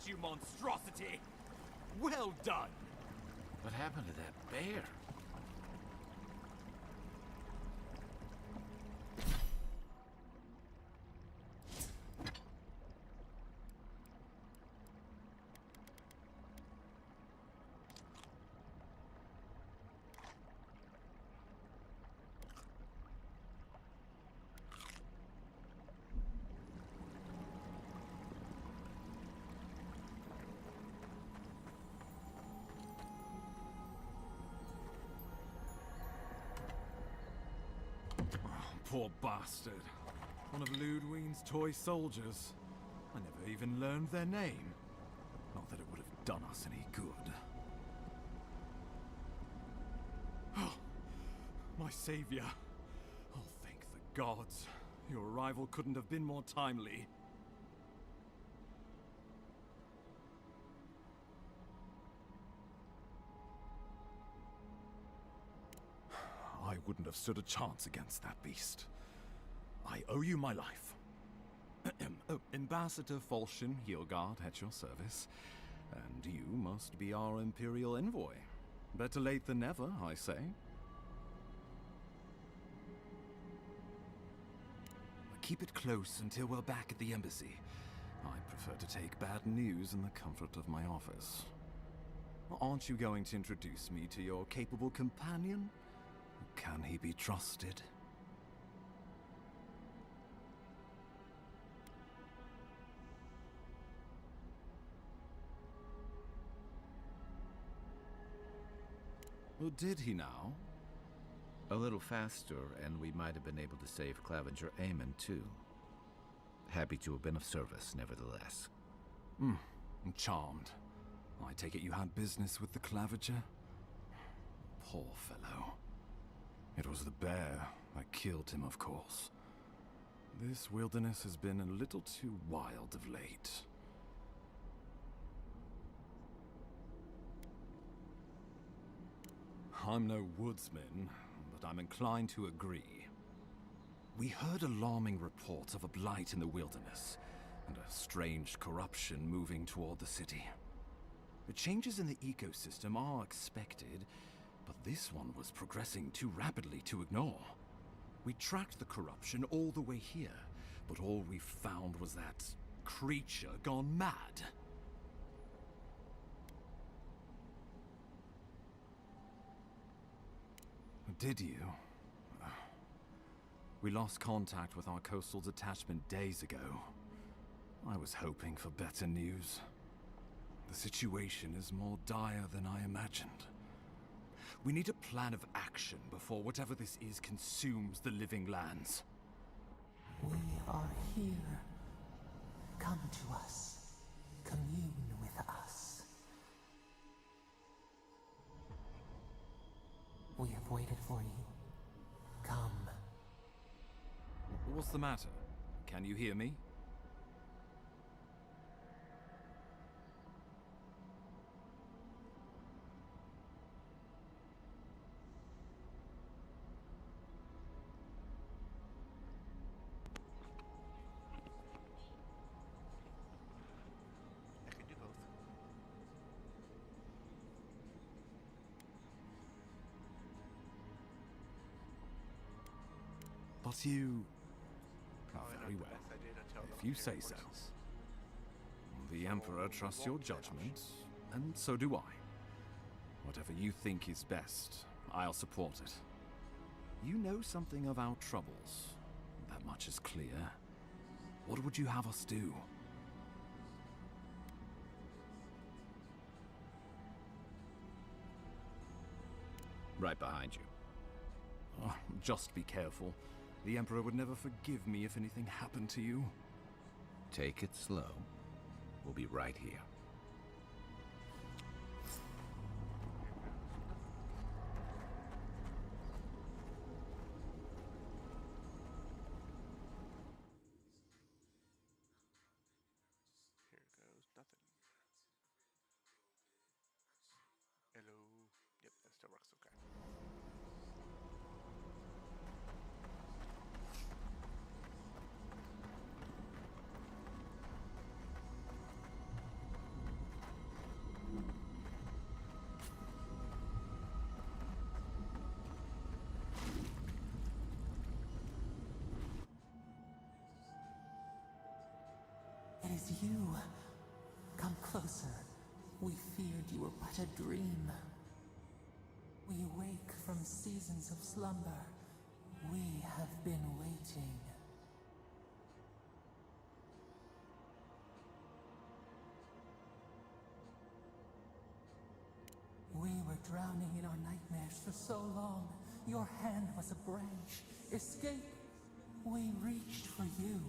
You monstrosity! Well done! What happened to that bear? Poor bastard. One of Ludwine's toy soldiers. I never even learned their name. Not that it would have done us any good. Oh, my savior. Oh, thank the gods. Your arrival couldn't have been more timely. I wouldn't have stood a chance against that beast. I owe you my life. Oh, Ambassador Falchion Heelguard at your service. And you must be our Imperial envoy. Better late than never, I say. Keep it close until we're back at the embassy. I prefer to take bad news in the comfort of my office. Aren't you going to introduce me to your capable companion? Can he be trusted? Or did he now? A little faster, and we might have been able to save Clavenger Aemon, too. Happy to have been of service, nevertheless. I'm charmed. I take it you had business with the Clavenger? Poor fellow. It was the bear that killed him, of course. This wilderness has been a little too wild of late. I'm no woodsman, but I'm inclined to agree. We heard alarming reports of a blight in the wilderness, and a strange corruption moving toward the city. The changes in the ecosystem are expected, but this one was progressing too rapidly to ignore. We tracked the corruption all the way here, but all we found was that creature gone mad. Did you? We lost contact with our coastal detachment days ago. I was hoping for better news. The situation is more dire than I imagined. We need a plan of action before whatever this is consumes the living lands. We are here. Come to us. Commune with us. We have waited for you. Come. What's the matter? Can you hear me? I can do both. But you... Probably Very not well. the best idea to tell If them you to say hear so. voices. The Emperor trusts your judgment, and so do I. Whatever you think is best, I'll support it. You know something of our troubles. That much is clear. What would you have us do? Right behind you. Oh, just be careful. The Emperor would never forgive me if anything happened to you. Take it slow. We'll be right here. Here goes nothing. Hello. Yep, that still works okay. It is you. Come closer. We feared you were but a dream. We wake from seasons of slumber. We have been waiting. We were drowning in our nightmares for so long. Your hand was a branch. Escape! We reached for you.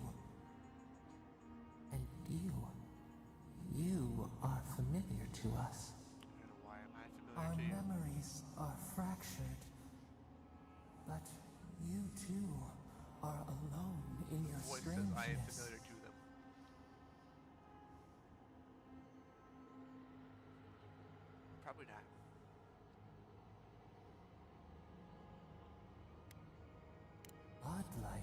And you are familiar to us. And why am I familiar Our to you? memories are fractured. But you too are alone in your Voice says I am strangeness. familiar to them. Probably not. Godlike.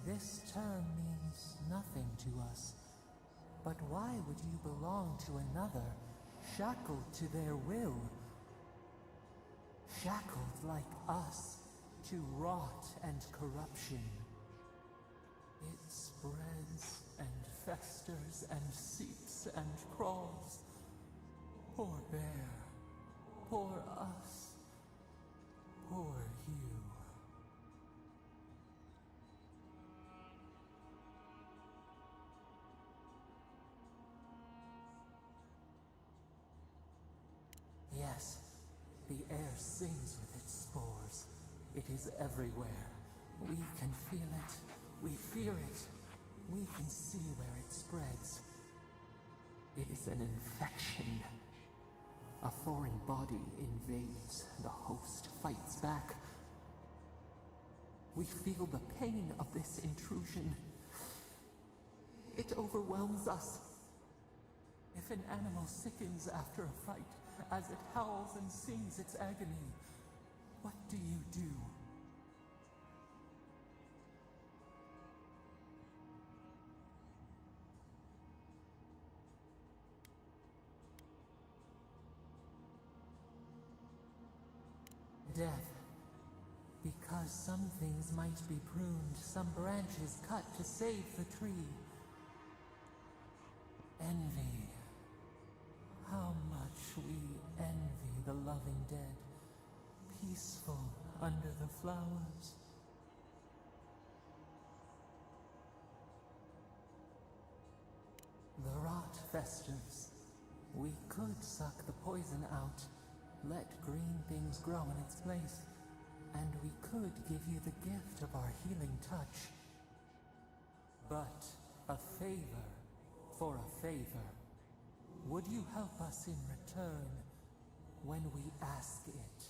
This term means nothing to us. But why would you belong to another, shackled to their will? Shackled like us to rot and corruption. It spreads and festers and seeps and crawls. Poor bear. Poor us. Poor you. Yes, the air sings with its spores. It is everywhere. We can feel it. We fear it. We can see where it spreads. It is an infection. A foreign body invades. The host fights back. We feel the pain of this intrusion. It overwhelms us. If an animal sickens after a fight, as it howls and sings its agony, what do you do? Death. Because some things might be pruned, some branches cut to save the tree. Envy. How much we envy the loving dead, peaceful under the flowers. The rot festers. We could suck the poison out, let green things grow in its place, and we could give you the gift of our healing touch. But a favor for a favor. Would you help us in return when we ask it?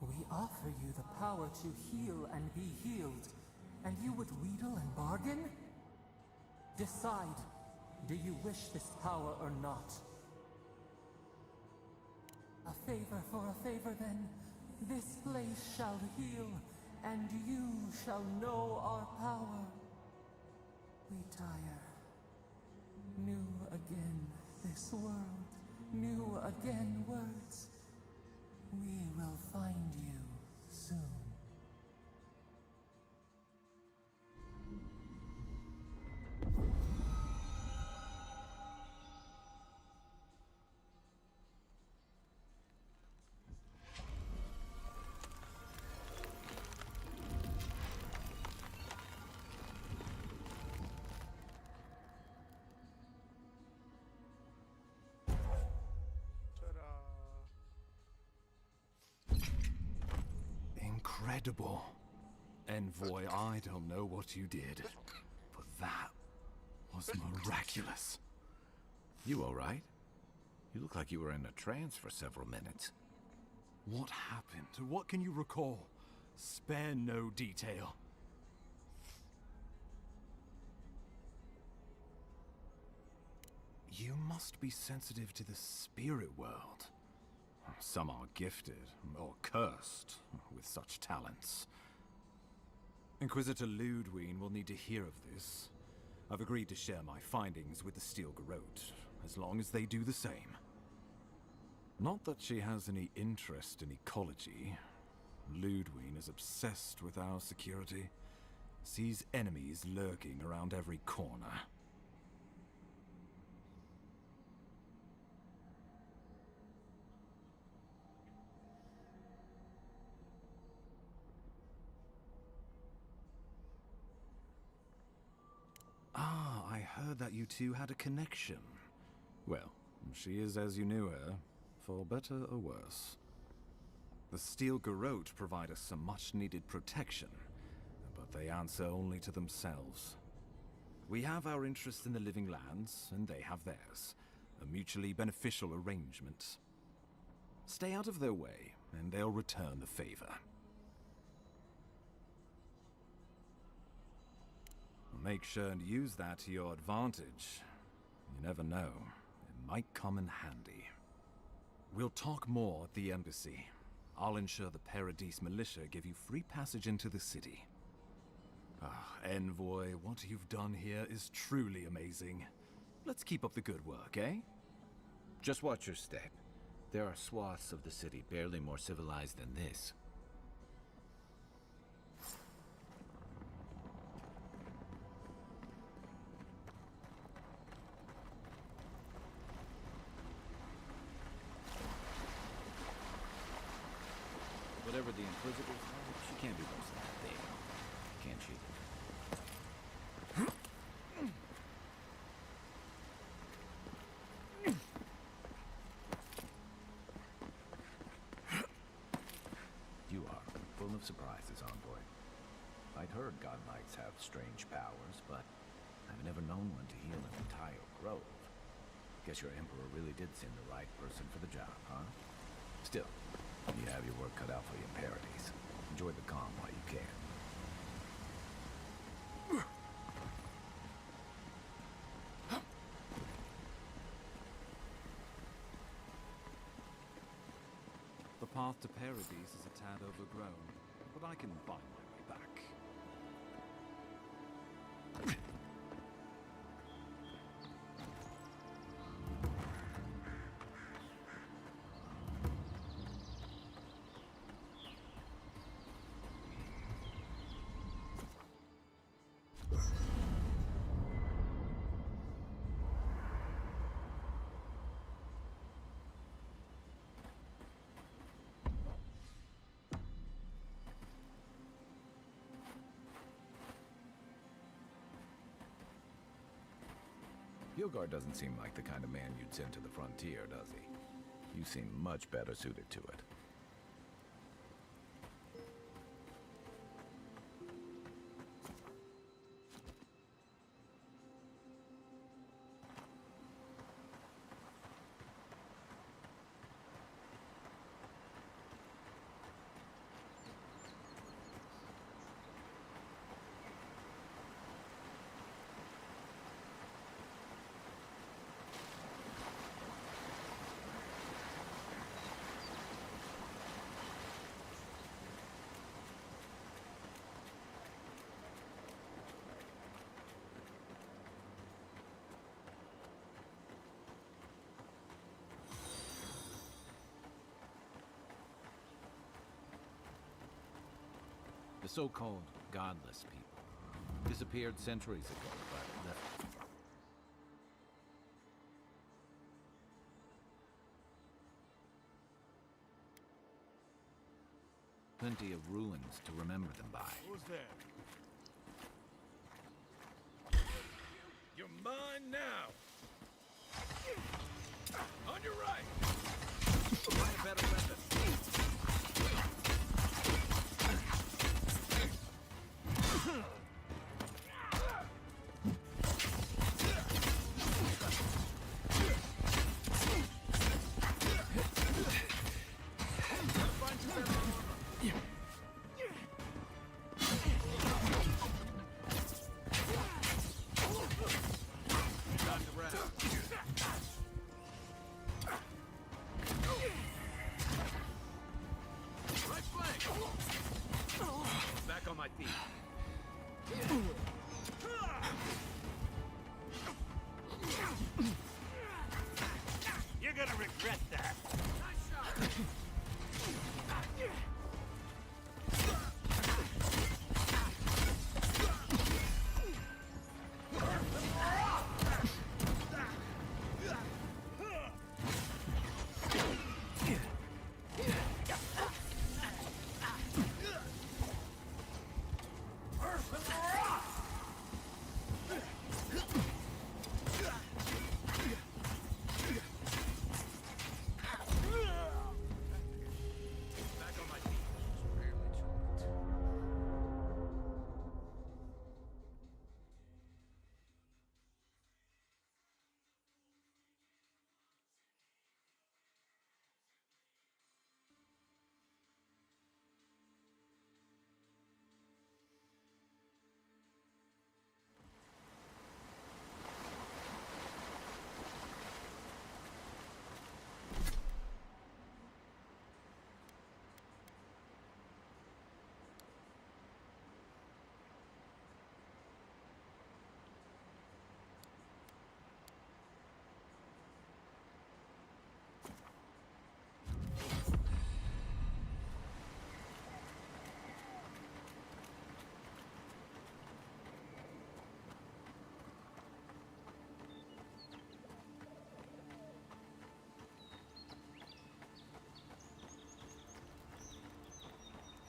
We offer you the power to heal and be healed, and you would wheedle and bargain? Decide, do you wish this power or not? A favor for a favor then. This place shall heal, and you shall know our power. We tire. New again this world, new again words. We will find you soon. Incredible. Envoy, I don't know what you did, but that was miraculous. You all right? You look like you were in a trance for several minutes. What happened? What can you recall? Spare no detail. You must be sensitive to the spirit world. Some are gifted, or cursed, with such talents. Inquisitor Ludwine will need to hear of this. I've agreed to share my findings with the Steel Garrote, as long as they do the same. Not that she has any interest in ecology. Ludwine is obsessed with our security, sees enemies lurking around every corner. Ah, I heard that you two had a connection. Well, she is as you knew her, for better or worse. The Steel Garrote provide us some much-needed protection, but they answer only to themselves. We have our interest in the living lands, and they have theirs. A mutually beneficial arrangement. Stay out of their way, and they'll return the favor. Make sure and use that to your advantage. You never know. It might come in handy. We'll talk more at the embassy. I'll ensure the Paradise militia give you free passage into the city. Ah, Envoy, what you've done here is truly amazing. Let's keep up the good work, eh? Just watch your step. There are swaths of the city barely more civilized than this. Whatever the Inquisitors are, she can't be worse than that thing, can she? of surprises, Envoy. I'd heard God Knights have strange powers, but I've never known one to heal an entire grove. Guess your Emperor really did send the right person for the job, huh? Still, you have your work cut out for you in Paradise. Enjoy the calm while you can. The path to Paradise is a tad overgrown, but I can find my way back. Hilgard doesn't seem like the kind of man you'd send to the frontier, does he? You seem much better suited to it. The so-called godless people disappeared centuries ago, but left plenty of ruins to remember them by. Who's there? You're mine now. On your right. Find a better weapon. Back on my feet. You're gonna regret that. Nice shot.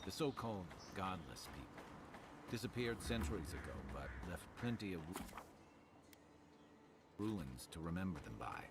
The so-called godless people disappeared centuries ago, but left plenty of ruins to remember them by.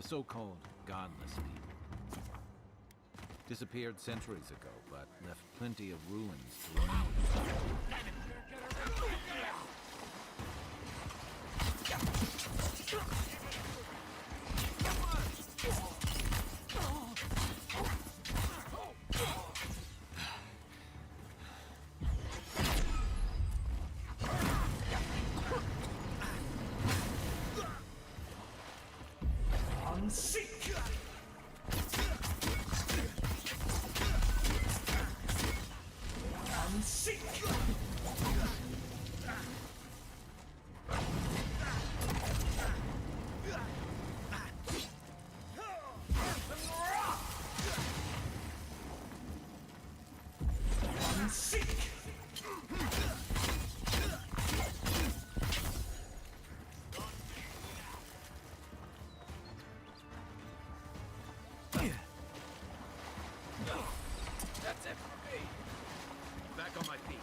so-called godless people. Disappeared centuries ago, but left plenty of ruins to remember. That's it for me. Back on my feet.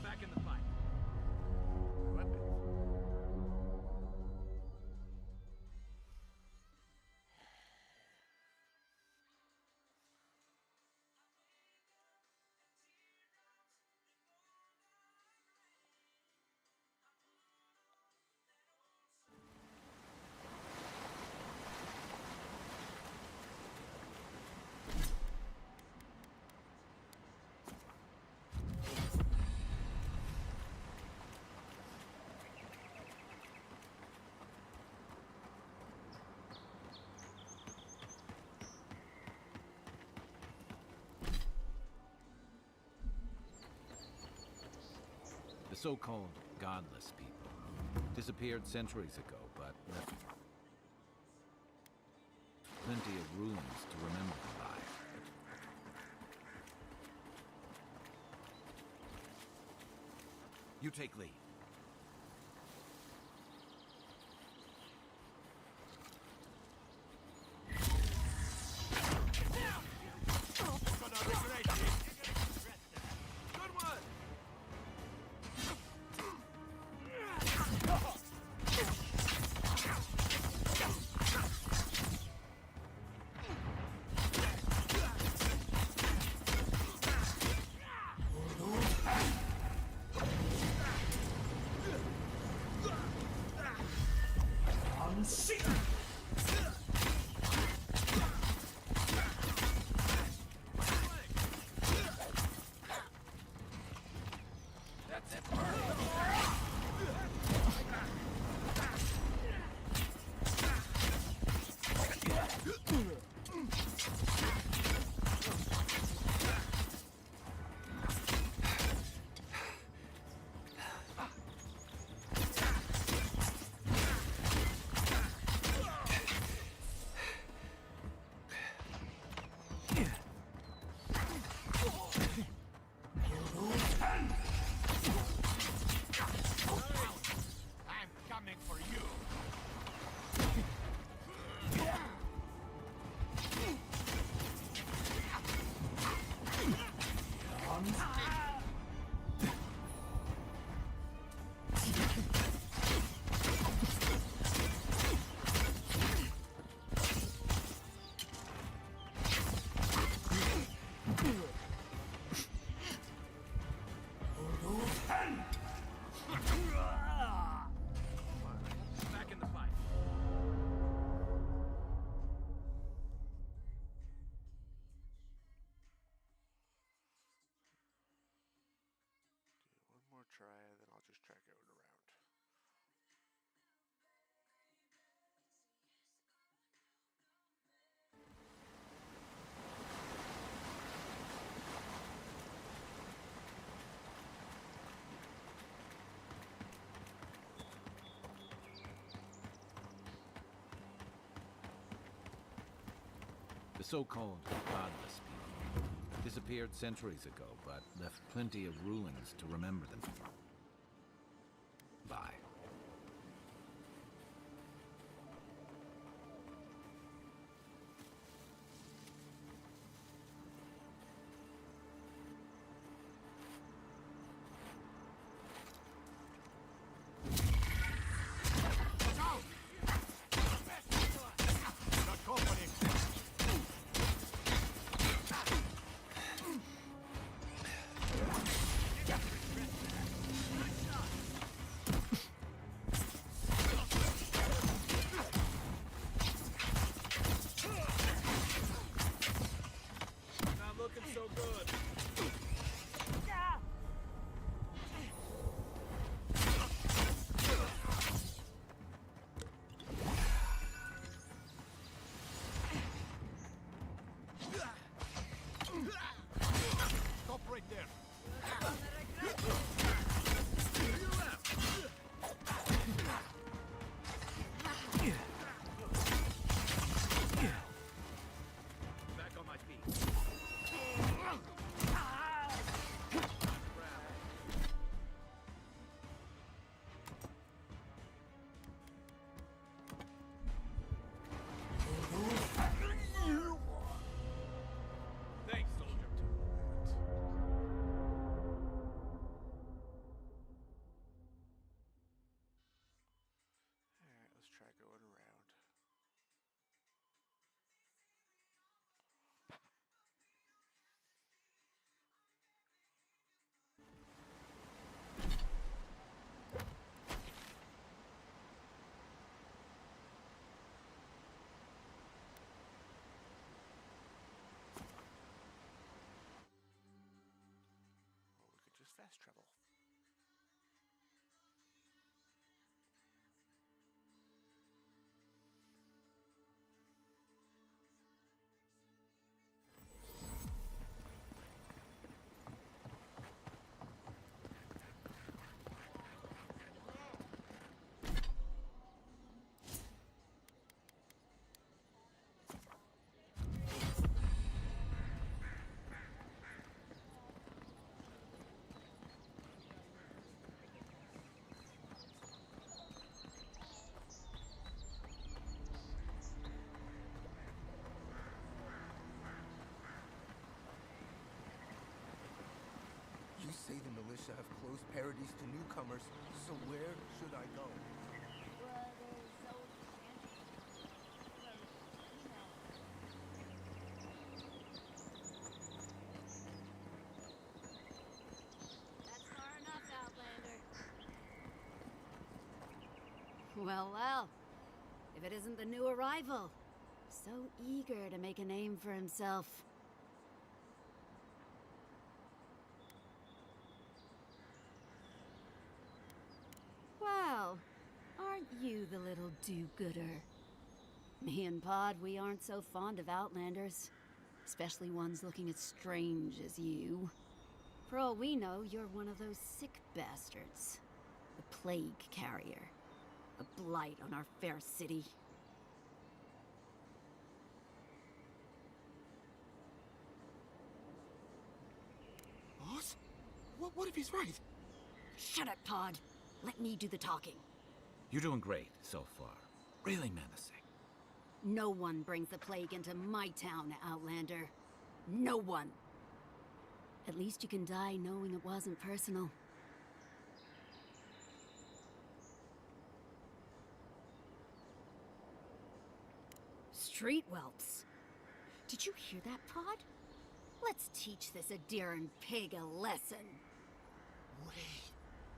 Back in the fight. Weapons. The so-called godless people disappeared centuries ago, but left plenty of ruins to remember them by. You take lead. more try, and then I'll just try going around. The so-called godless people disappeared centuries ago, but left plenty of ruins to remember them by. Alright, let's try going around. Or we could just fast travel. You say the militia have closed Paradise to newcomers, so where should I go? That's far enough, Outlander. Well, well. If it isn't the new arrival. So eager to make a name for himself. Well, aren't you the little do-gooder? Me and Pod, we aren't so fond of Outlanders. Especially ones looking as strange as you. For all we know, you're one of those sick bastards. The plague carrier. A blight on our fair city. Boss? What if he's right? Shut it, Pod. Let me do the talking. You're doing great so far. Really menacing. No one brings the plague into my town, Outlander. No one. At least you can die knowing it wasn't personal. Street whelps. Did you hear that, Pod? Let's teach this Adiran pig a lesson. Wait,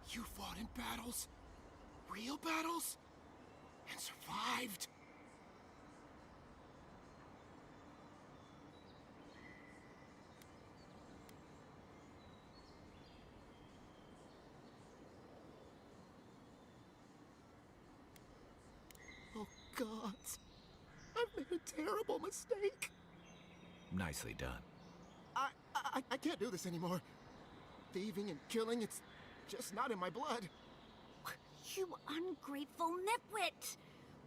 you fought in battles? Real battles? And survived? gods. I've made a terrible mistake. Nicely done. I can't do this anymore. Thieving and killing, it's just not in my blood. You ungrateful nitwit!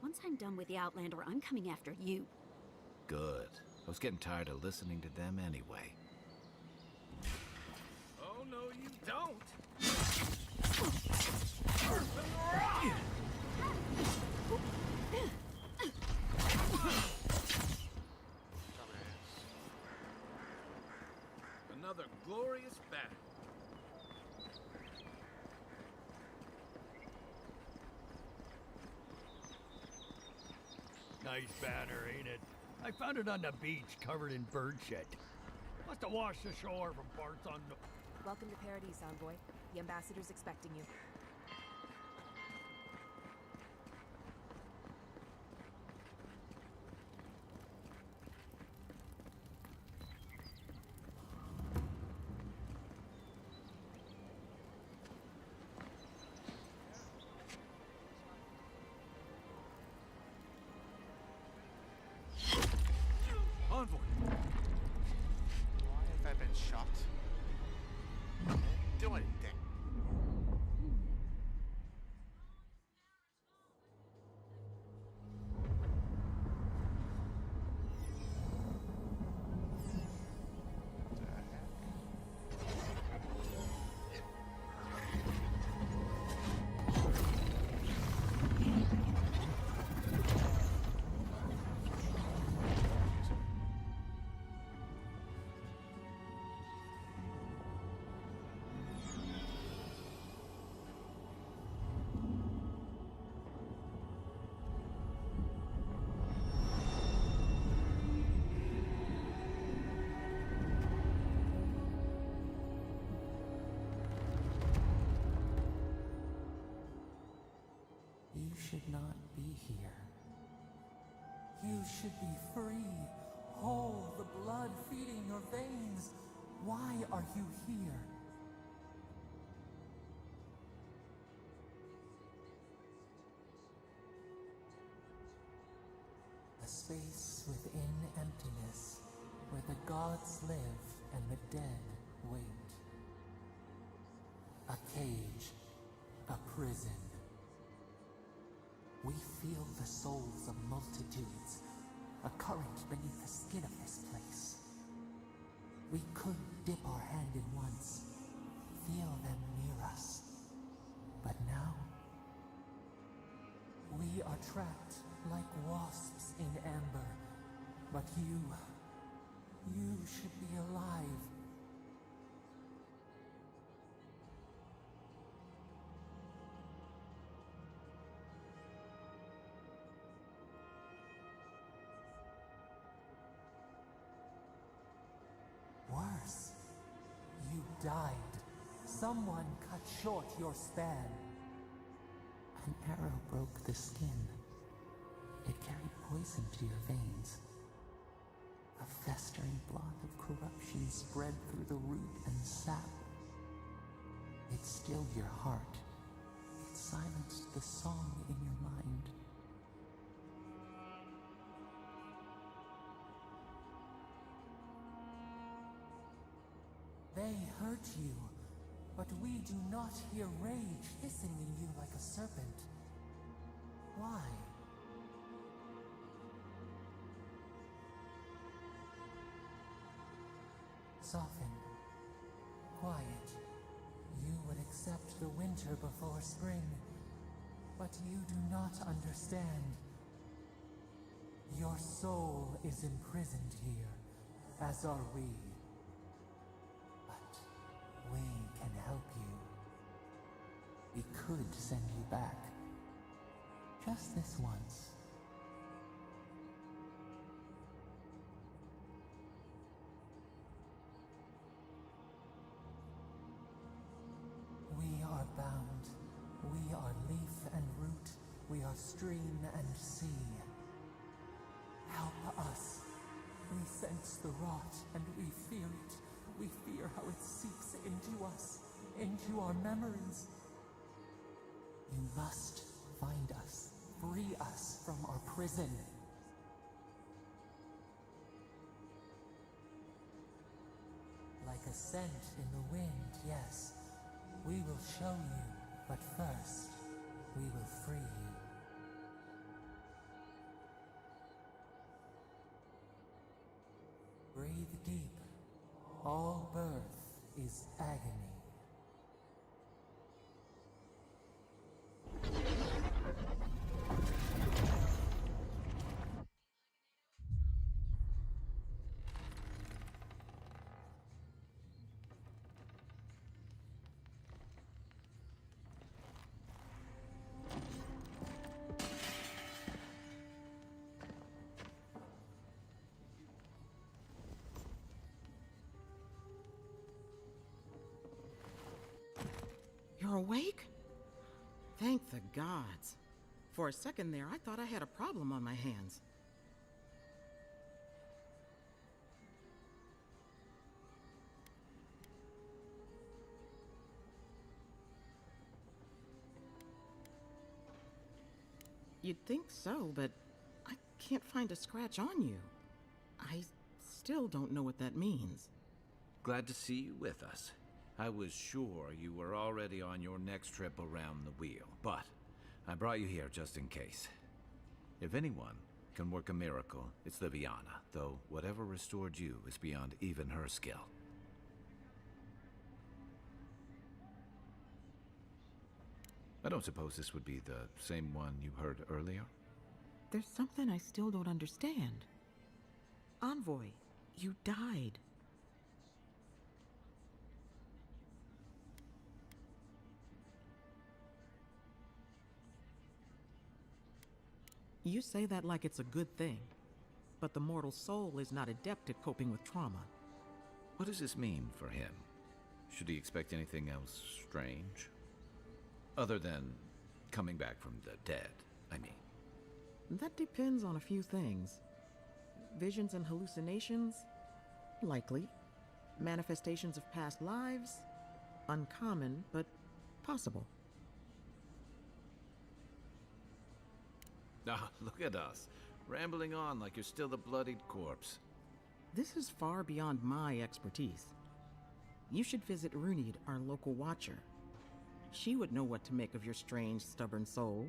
Once I'm done with the Outlander, I'm coming after you. Good. I was getting tired of listening to them anyway. Oh, no, you don't. Another glorious battle. Nice banner, ain't it? I found it on the beach, covered in bird shit. Must have washed ashore from parts unknown. Welcome to Paradise, Envoy. The ambassador's expecting you. Envoy! Why have I been shot? I didn't do anything. You should not be here. You should be free, whole, the blood feeding your veins. Why are you here? A space within emptiness, where the gods live and the dead wait. A cage, a prison. We feel the souls of multitudes, a current beneath the skin of this place. We could dip our hand in once, feel them near us. But now, we are trapped like wasps in amber. But you should be alive. Worse, you died. Someone cut short your span. An arrow broke the skin. It carried poison to your veins. A festering blot of corruption spread through the root and sap. It stilled your heart. It silenced the song in your mind. They hurt you, but we do not hear rage hissing in you like a serpent. Why? Soften. Quiet. You would accept the winter before spring, but you do not understand. Your soul is imprisoned here, as are we. But we can help you. We could send you back. Just this once. We are bound. We are leaf and root. We are stream and sea. Help us. We sense the rot and we fear it. We fear how it seeps into us, into our memories. You must find us, Free us from our prison. Like a scent in the wind, yes. We will show you, but first, we will free you. Breathe deep. All birth is agony. You're awake? Thank the gods. For a second there, I thought I had a problem on my hands. You'd think so, but I can't find a scratch on you. I still don't know what that means. Glad to see you with us. I was sure you were already on your next trip around the wheel, but I brought you here just in case. If anyone can work a miracle, it's Liviana, though whatever restored you is beyond even her skill. I don't suppose this would be the same one you heard earlier? There's something I still don't understand. Envoy, you died. You say that like it's a good thing, but the mortal soul is not adept at coping with trauma. What does this mean for him? Should he expect anything else strange? Other than coming back from the dead, I mean. That depends on a few things. Visions and hallucinations? Likely. Manifestations of past lives? Uncommon, but possible. Ah, look at us, rambling on like you're still the bloodied corpse. This is far beyond my expertise. You should visit Runid, our local watcher. She would know what to make of your strange, stubborn soul.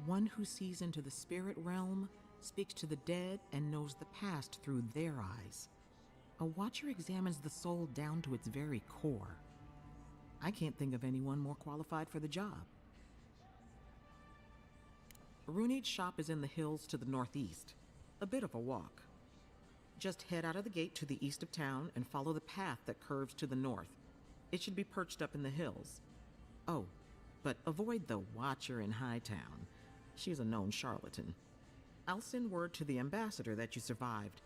One who sees into the spirit realm, speaks to the dead, and knows the past through their eyes. A watcher examines the soul down to its very core. I can't think of anyone more qualified for the job. Runid's shop is in the hills to the northeast. A bit of a walk. Just head out of the gate to the east of town and follow the path that curves to the north. It should be perched up in the hills. Oh, but avoid the Watcher in Hightown. She's a known charlatan. I'll send word to the ambassador that you survived,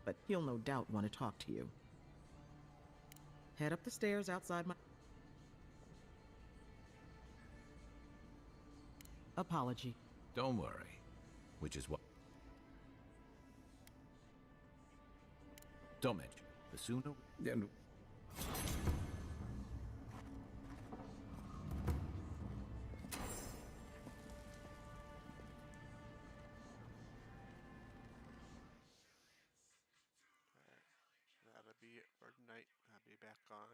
but he'll no doubt want to talk to you. Head up the stairs outside my... Apology. Don't worry. Which is what... Don't mention. The sooner... And... That'll be it for tonight. I'll be back on